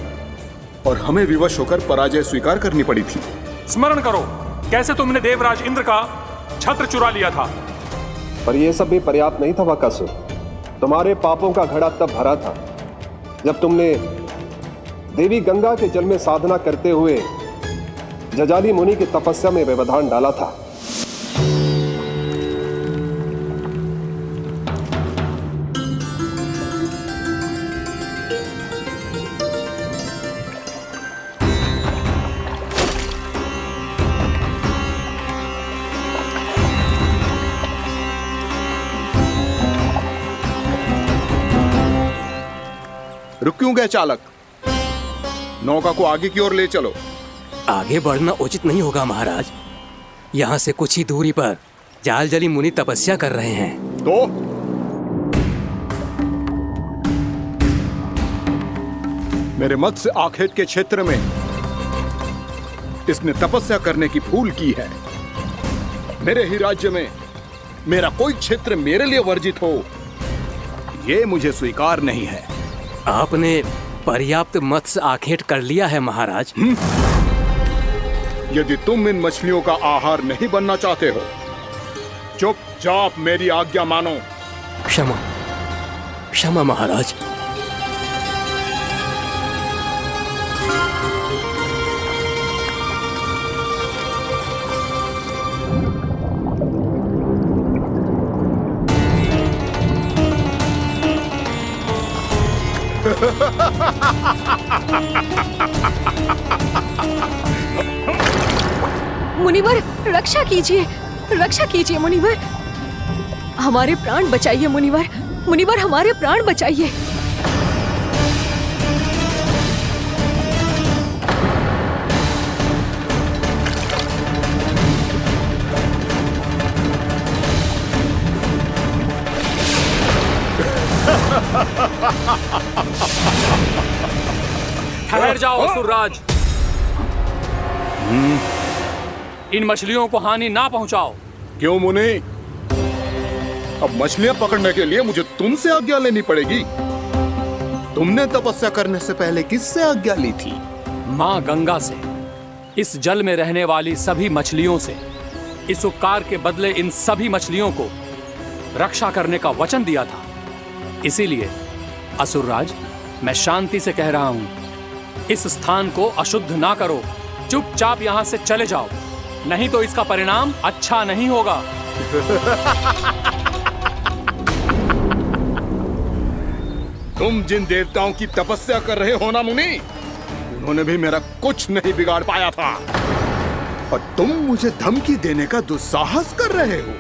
और हमें विवश होकर पराजय स्वीकार करनी पड़ी थी। स्मरण करो, कैसे तुमने देवराज इंद्र का छत्र चुरा लिया था। पर यह सब भी पर्याप्त नहीं था वकासुर। तुम्हारे पापों का घड़ा तब भरा था जब तुमने देवी गंगा के जल में साधना करते हुए जजाली मुनि की तपस्या में व्यवधान डाला था। रुक क्यों गए चालक? नौका को आगे की ओर ले चलो। आगे बढ़ना उचित नहीं होगा महाराज। यहाँ से कुछ ही दूरी पर जालजली मुनि तपस्या कर रहे हैं। तो मेरे मत्स्य आखेट के क्षेत्र में इसने तपस्या करने की भूल की है। मेरे ही राज्य में मेरा कोई क्षेत्र मेरे लिए वर्जित हो, यह मुझे स्वीकार नहीं है। आपने पर्याप्त मत्स्य आखेट कर लिया है महाराज। यदि तुम इन मछलियों का आहार नहीं बनना चाहते हो, चुपचाप मेरी आज्ञा मानो। क्षमा, क्षमा महाराज। मुनिवर, रक्षा कीजिए, रक्षा कीजिए मुनिवर, हमारे प्राण बचाइए मुनिवर, मुनिवर हमारे प्राण बचाइए। ठहर जाओ असुरराज, इन मछलियों को हानि ना पहुंचाओ। क्यों मुनि? अब मछलियां पकड़ने के लिए मुझे तुमसे आज्ञा लेनी पड़ेगी। तुमने तपस्या करने से पहले किससे आज्ञा ली थी? मां गंगा से, इस जल में रहने वाली सभी मछलियों से। इस उपकार के बदले इन सभी मछलियों को रक्षा करने का वचन दिया था। इसीलिए असुरराज, मैं शांति से कह रहा हूं, इस स्थान को अशुद्ध ना करो। चुपचाप यहां से चले जाओ, नहीं तो इसका परिणाम अच्छा नहीं होगा। तुम जिन देवताओं की तपस्या कर रहे हो ना मुनि, उन्होंने भी मेरा कुछ नहीं बिगाड़ पाया था, और तुम मुझे धमकी देने का दुस्साहस कर रहे हो।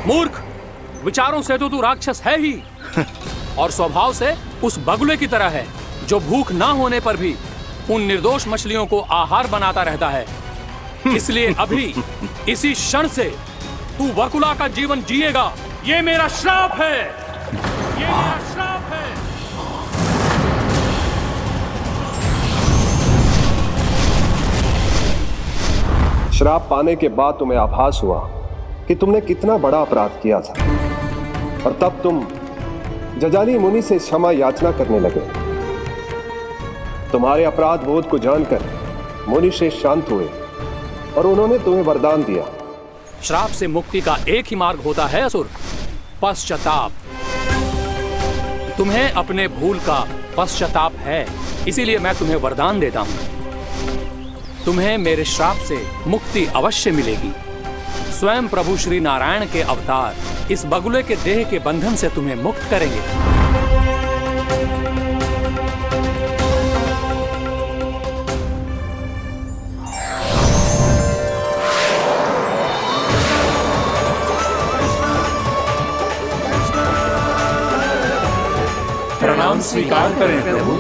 मूर्ख, विचारों से तो तू राक्षस है ही, और स्वभाव से उस बगुले की तरह है जो भूख ना होने पर भी उन निर्दोष मछलियों को आहार बनाता रहता है। इसलिए अभी इसी क्षण से तू वकुला का जीवन जिएगा। ये मेरा श्राप है, ये मेरा श्राप है। श्राप पाने के बाद तुम्हें आभास हुआ कि तुमने कितना बड़ा अपराध किया था, और तब तुम जजाली मुनि से क्षमा याचना करने लगे। तुम्हारे अपराध बोध को जानकर मुनि श्रेष्ठ शांत हुए और उन्होंने तुम्हें वरदान दिया। श्राप से मुक्ति का एक ही मार्ग होता है असुर, पश्चाताप। तुम्हें अपने भूल का पश्चाताप है, इसीलिए मैं तुम्हें वरदान देता हूं। तुम्हें मेरे श्राप से मुक्ति अवश्य मिलेगी। स्वयं प्रभु श्री नारायण के अवतार इस बगुले के देह के बंधन से तुम्हें मुक्त करेंगे। प्रणाम स्वीकार करें प्रभु।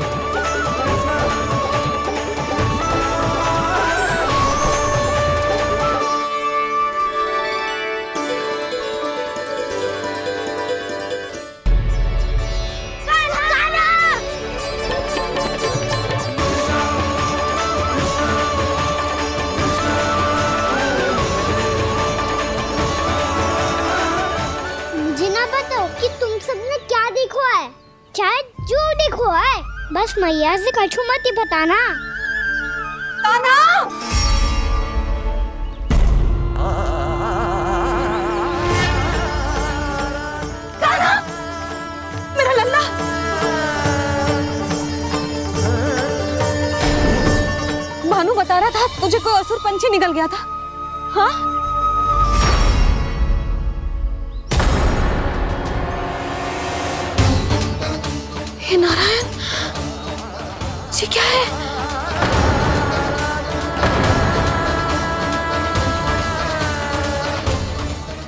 मुझे ना बताओ कि तुम सबने क्या देखा है, चाहे जो देखो है, बस मैया से कछु मत ही बताना। कान्हा! कान्हा! मेरा लल्ला! भानु बता रहा था तुझे कोई असुर पंछी निकल गया था। हाँ? हे नारायण, ये क्या है?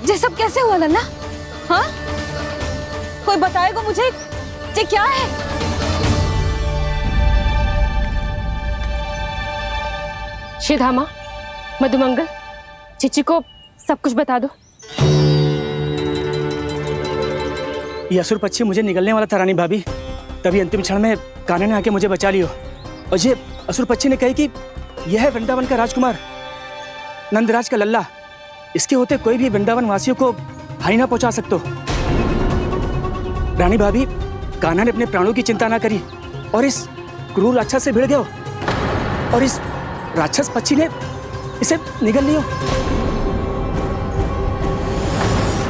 ये सब कैसे हुआ लल्ला? हाँ? कोई बताएगा मुझे ये क्या है? श्रीधामा, मधुमंगल, चिची को सब कुछ बता दो। ये असुर पक्षी मुझे निकलने वाला था रानी भाभी, तभी अंतिम क्षण में कान्हा ने आके मुझे बचा लियो। और ये असुर पक्षी ने कही कि यह है वृंदावन का राजकुमार, नंदराज का लल्ला। इसके होते कोई भी वृंदावन वासियों को हानि ना पहुंचा सकते। रानी भाभी, कान्हा ने अपने प्राणों की चिंता ना करी और इस क्रूर राक्षस से भिड़ गयो और इस राक्षस पक्षी ने इसे निगल लियो।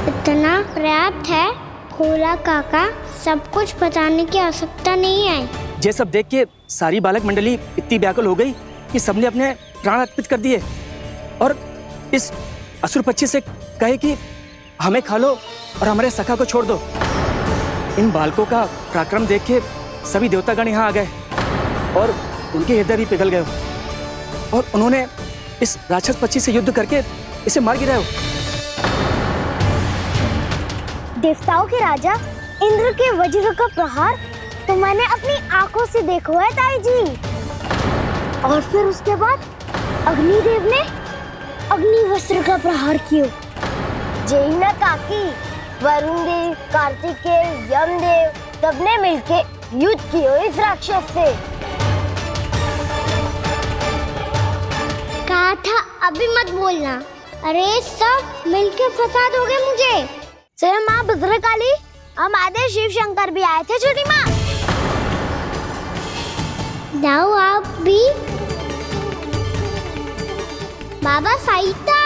इतना पर्याप्त है भोला काका, सब कुछ बताने की आवश्यकता नहीं है। ये सब देख के सारी बालक मंडली इतनी व्याकुल हो गई कि सबने अपने प्राण अर्पित कर दिए और इस असुर पक्षी से कहे कि हमें खा लो और हमारे सखा को छोड़ दो। इन बालकों का पराक्रम देख के सभी देवतागण यहाँ आ गए और उनके हृदय भी पिघल गए और उन्होंने इस राक्षस पक्षी से युद्ध करके इसे मार गिराया। देवताओं के राजा इंद्र के वज्र का प्रहार तो मैंने अपनी आंखों से देखा है ताई जी। और फिर उसके बाद अग्निदेव ने अग्निवस्त्र का प्रहार किया। जय ना काकी, वरुण देव, कार्तिकेय, यमदेव सबने मिलके युद्ध किया इस राक्षस से। कहा था अभी मत बोलना। अरे सब मिलके फंसा दोगे मुझे। जय माँ भद्रकाली, हमारे शिव शंकर भी आए थे छोटी माँ। जाओ आप भी। बाबा साईता,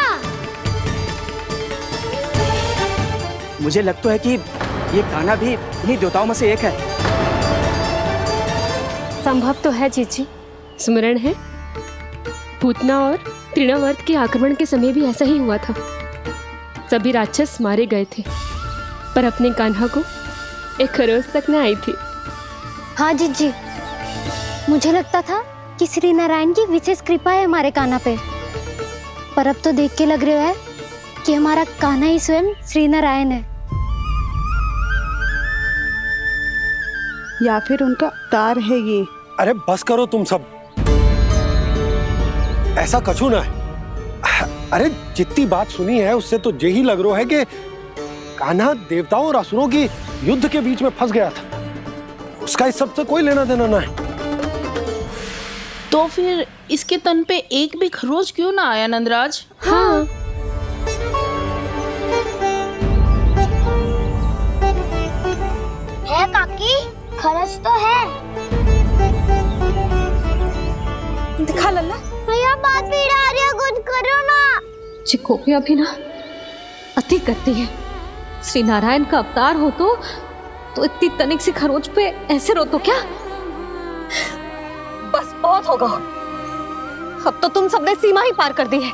मुझे लगता है कि ये कान्हा भी इन्हीं देवताओं में से एक है। संभव तो है चीची। स्मरण है, पूतना और तृणावर्त के आक्रमण के समय भी ऐसा ही हुआ था। सभी राक्षस मारे गए थे, पर अपने कान्हा को एक खरोच तक न आई थी। हाँ जीजी, मुझे लगता था कि श्री नारायण की विशेष कृपा है हमारे कान्हा पे, पर अब तो देख के लग रहा है कि हमारा कान्हा ही स्वयं श्री नारायण है। या फिर उनका अवतार है ये। अरे बस करो तुम सब, ऐसा कछु ना है। अरे जितनी बात सुनी है उससे तो यही लग रहा है कि कान्हा देवताओं और असुरों की युद्ध के बीच में फंस गया था। उसका इस सब से कोई लेना देना ना है। तो फिर इसके तन पे एक भी खरोच क्यों ना आया नंदराज? हाँ, है काकी, खरच तो है। दिखा लल्ला। भैया बात पीड़ा आ रही है, कुछ करो ना। चिकोपिया भी ना अति करती है। श्री नारायण का अवतार हो तो इतनी तनिक सी खरोच पे ऐसे रो तो क्या? बस बहुत होगा। अब तो तुम सबने सीमा ही पार कर दी है।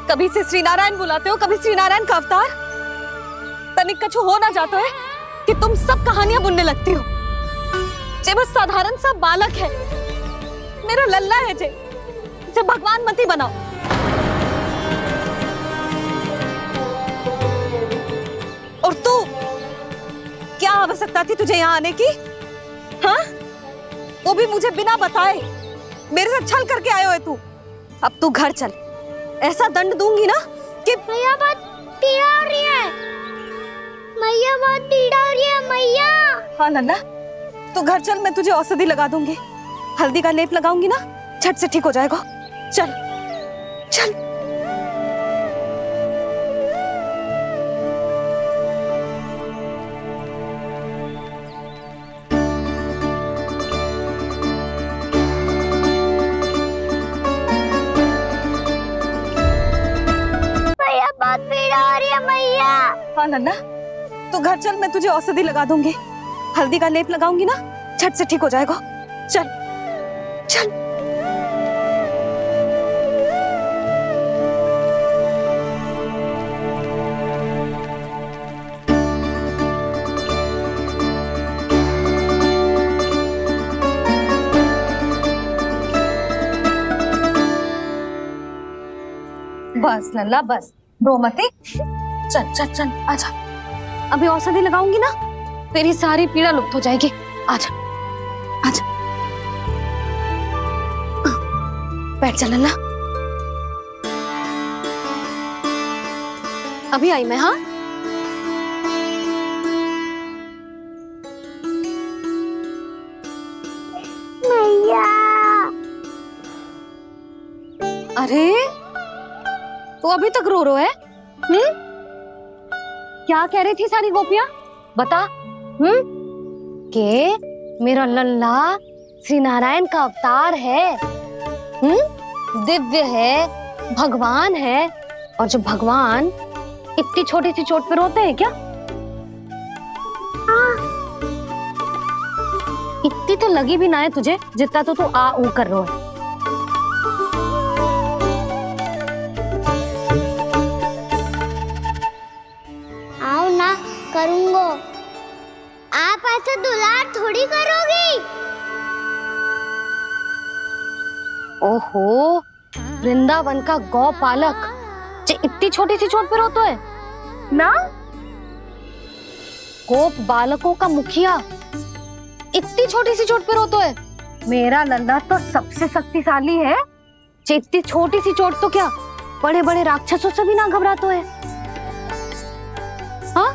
कभी से श्री नारायण बुलाते हो, कभी श्री नारायण का अवतार। तनिक कछु हो ना जाता है कि तुम सब कहानियां बुनने लगती हो। जे बस साधारण सा बालक है, मेरा लल्ला है जे, इसे भगवान मती बनाओ। और तू, क्या आवश्यकता थी तुझे यहाँ आने की? हाँ, वो भी मुझे बिना बताए। मेरे से छल करके आयो है तू। अब तू घर चल, ऐसा दंड दूंगी ना कि मैया बहुत पीड़ा हो रही है, मैया बहुत पीड़ा हो रही है मैया। हाँ लल्ला, तू घर चल, मैं तुझे औषधि लगा दूंगी, हल्दी का लेप लगाऊंगी ना, झट से ठीक हो जाएगा। चल चल। मैया बहुत पीड़ा हो रही है मैया। हाँ लल्ला, तू घर चल, मैं तुझे औषधि लगा दूंगी, हल्दी का लेप लगाऊंगी ना, झट से ठीक हो जाएगा। चल चल। बस लल्ला बस, रो मत। चल चल चल, आजा। अभी औषधि लगाऊंगी ना, तेरी सारी पीड़ा लुप्त हो जाएगी। आजा आजा, बैठ जा लल्ला। अभी आई मैं। हाँ, मैया। अरे तू अभी तक रो है? क्या कह रही थी सारी गोपियां? बता। के मेरा लल्ला श्री नारायण का अवतार है, दिव्य है, भगवान है। और जो भगवान इतनी छोटी सी चोट पे रोते हैं क्या? इतनी तो लगी भी ना है तुझे जितना तो तू आ ऊ कर रो है। आओ ना, करूंगो। आप ऐसे दुलार थोड़ी करोगी। ओहो, वृंदावन का गौपालक जो इतनी छोटी सी चोट पे रोता है ना? गोप बालकों का मुखिया इतनी छोटी सी चोट पे रोता है? मेरा लल्ला तो सबसे शक्तिशाली है, जो इतनी छोटी सी चोट तो क्या बड़े बड़े राक्षसों से भी ना घबराता है। हाँ,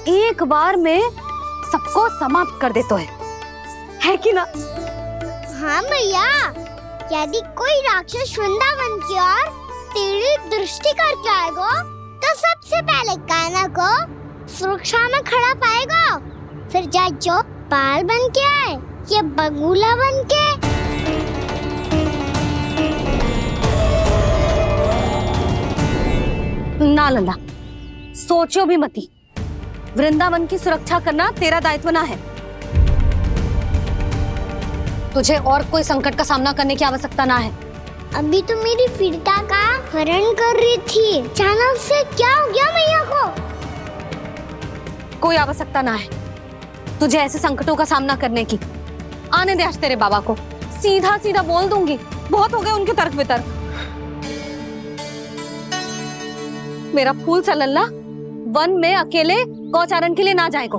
एक बार में सबको समाप्त कर देता है कि ना? हाँ मैया, यदि कोई राक्षस वृंदावन की ओर टेढ़ी दृष्टि करके आएगा तो सबसे पहले कान्हा को सुरक्षा में खड़ा पाएगा, फिर चाहे जो बाल बन के आए या बगुला बन के। ना लल्ला, सोचो भी मती। वृंदावन की सुरक्षा करना तेरा दायित्व ना है। तुझे और कोई संकट का सामना करने की आवश्यकता ना है। अभी तो मेरी पीड़िता का हरण कर रही थी, अचानक से क्या हो गया मैया को? कोई आवश्यकता ना है तुझे ऐसे संकटों का सामना करने की। आने दे आज तेरे बाबा को, सीधा सीधा बोल दूंगी। बहुत हो गए उनके तर्क वितर्क। मेरा फूल सा लल्ला वन में अकेले गौचारण के लिए ना जाएगो।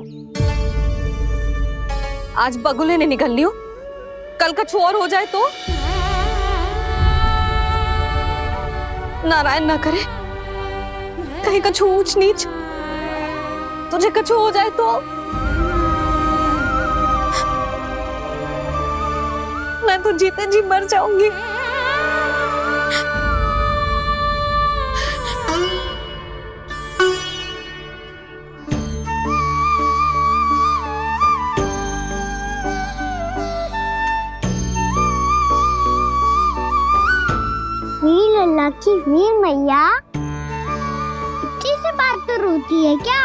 आज बगुले ने निकल लियो, कल कछु और हो जाए तो? नारायण ना करे, कहीं कछु ऊंच नीच तुझे कछु हो जाए तो? मैं तो जीते जी मर जाऊंगी। वीर लल्ला की वीर मैया इतनी से बार तो रोती है क्या?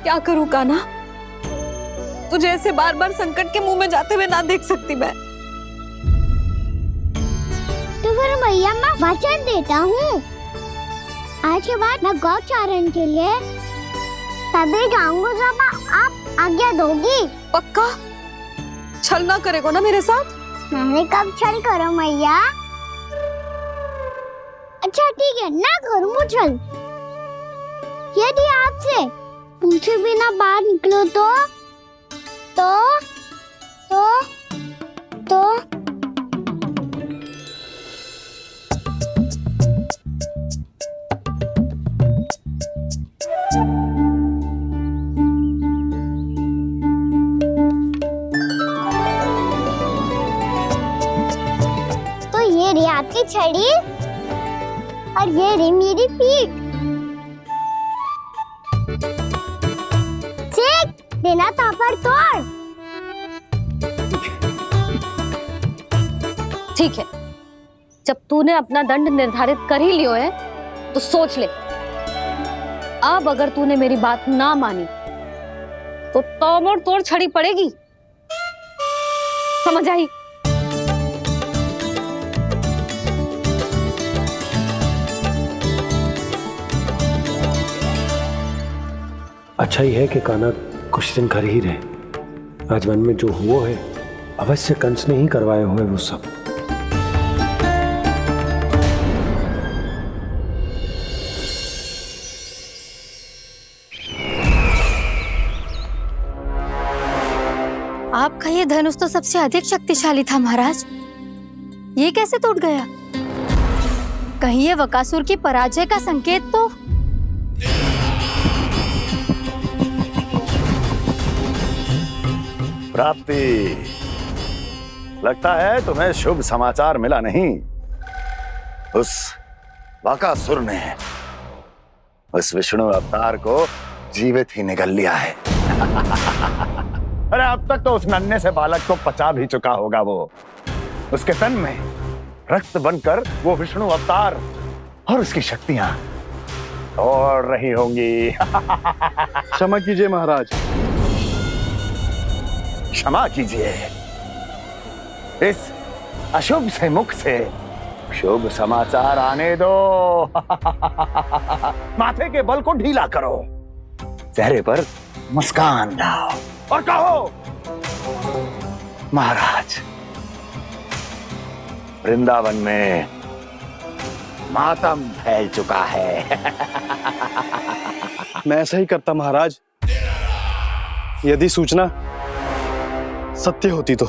क्या करूं कान्हा, तुझे ऐसे बार बार संकट के मुंह में जाते हुए ना देख सकती मैं। तो फिर मैया मैं वचन देता हूँ, आज के बाद मैं गौचारण के लिए तभी जाऊंगा जब आप आज्ञा दोगी। पक्का छल ना करेगा ना मेरे साथ? मैंने कब छल करो मैया? अच्छा ठीक है, ना करूँ छल। यदि आपसे पूछे बिना बाहर निकलो तो ये रही आपकी छड़ी और ये रही मेरी पीठ। सेक देना तापर तोड़। ठीक है, जब तूने अपना दंड निर्धारित कर ही लियो है तो सोच ले, अब अगर तूने मेरी बात ना मानी तो तोड़ तोड़ छड़ी पड़ेगी, समझ आई? अच्छा ही है कि कान्हा कुछ दिन घर ही रहे। आज वन में जो हुआ है अवश्य कंस ने ही करवाए हुए वो सब। आपका ये धनुष तो सबसे अधिक शक्तिशाली था महाराज, ये कैसे टूट गया? कहीं ये वकासुर की पराजय का संकेत तो? प्राप्ति, लगता है तुम्हें शुभ समाचार मिला नहीं। उस वकासुर ने उस विष्णु अवतार को जीवित ही निगल लिया है। अरे अब तक तो उस नन्हे से बालक को पचा भी चुका होगा वो। उसके तन में रक्त बनकर वो विष्णु अवतार और उसकी शक्तियां दौड़ रही होंगी। क्षमा कीजिए महाराज। क्षमा कीजिए, इस अशुभ से मुख से शुभ समाचार आने दो। माथे के बल को ढीला करो, चेहरे पर मुस्कान लाओ और कहो, महाराज, वृंदावन में मातम फैल चुका है। मैं ऐसा ही करता महाराज, यदि सूचना सत्य होती तो।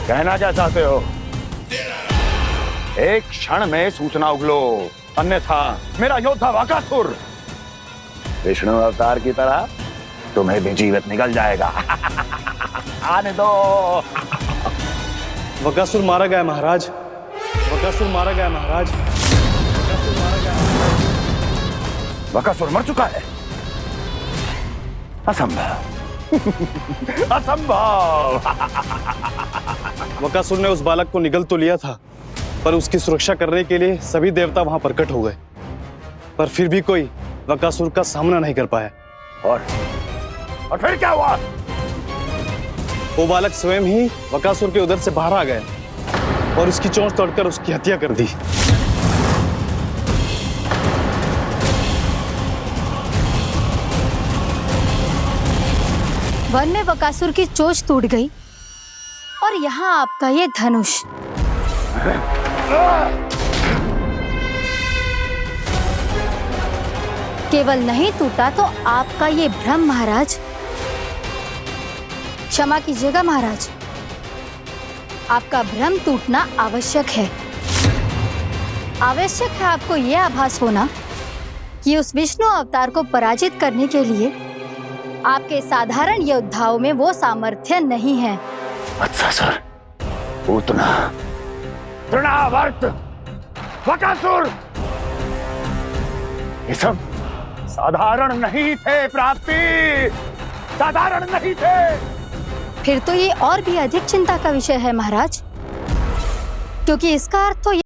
कहना क्या चाहते हो? एक क्षण में सूचना उगलो, अन्यथा मेरा योद्धा वकासुर विष्णु अवतार की तरह तुम्हें भी जीवित निकल जाएगा। आने दो। वकासुर मारा गया महाराज, वकासुर मारा गया महाराज, वकासुर मारा गया। वकासुर मर चुका है? असंभव। असंभव। वकासुर ने उस बालक को निगल तो लिया था, पर उसकी सुरक्षा करने के लिए सभी देवता वहां प्रकट हो गए, पर फिर भी कोई वकासुर का सामना नहीं कर पाया। और फिर क्या हुआ? वो बालक स्वयं ही वकासुर के उदर से बाहर आ गया और उसकी चोंच तोड़कर उसकी हत्या कर दी। वन में वकासुर की चोंच टूट गई और यहाँ आपका ये धनुष। केवल नहीं टूटा तो आपका ये भ्रम महाराज। क्षमा कीजिएगा महाराज, आपका भ्रम टूटना आवश्यक है। आवश्यक है आपको यह आभास होना कि उस विष्णु अवतार को पराजित करने के लिए आपके साधारण योद्धाओं में वो सामर्थ्य नहीं है। अच्छा सर, पूतना, तृणावर्त, वकासुर, ये सब साधारण नहीं थे प्राप्ति, साधारण नहीं थे। फिर तो ये और भी अधिक चिंता का विषय है महाराज, क्योंकि इसका अर्थ तो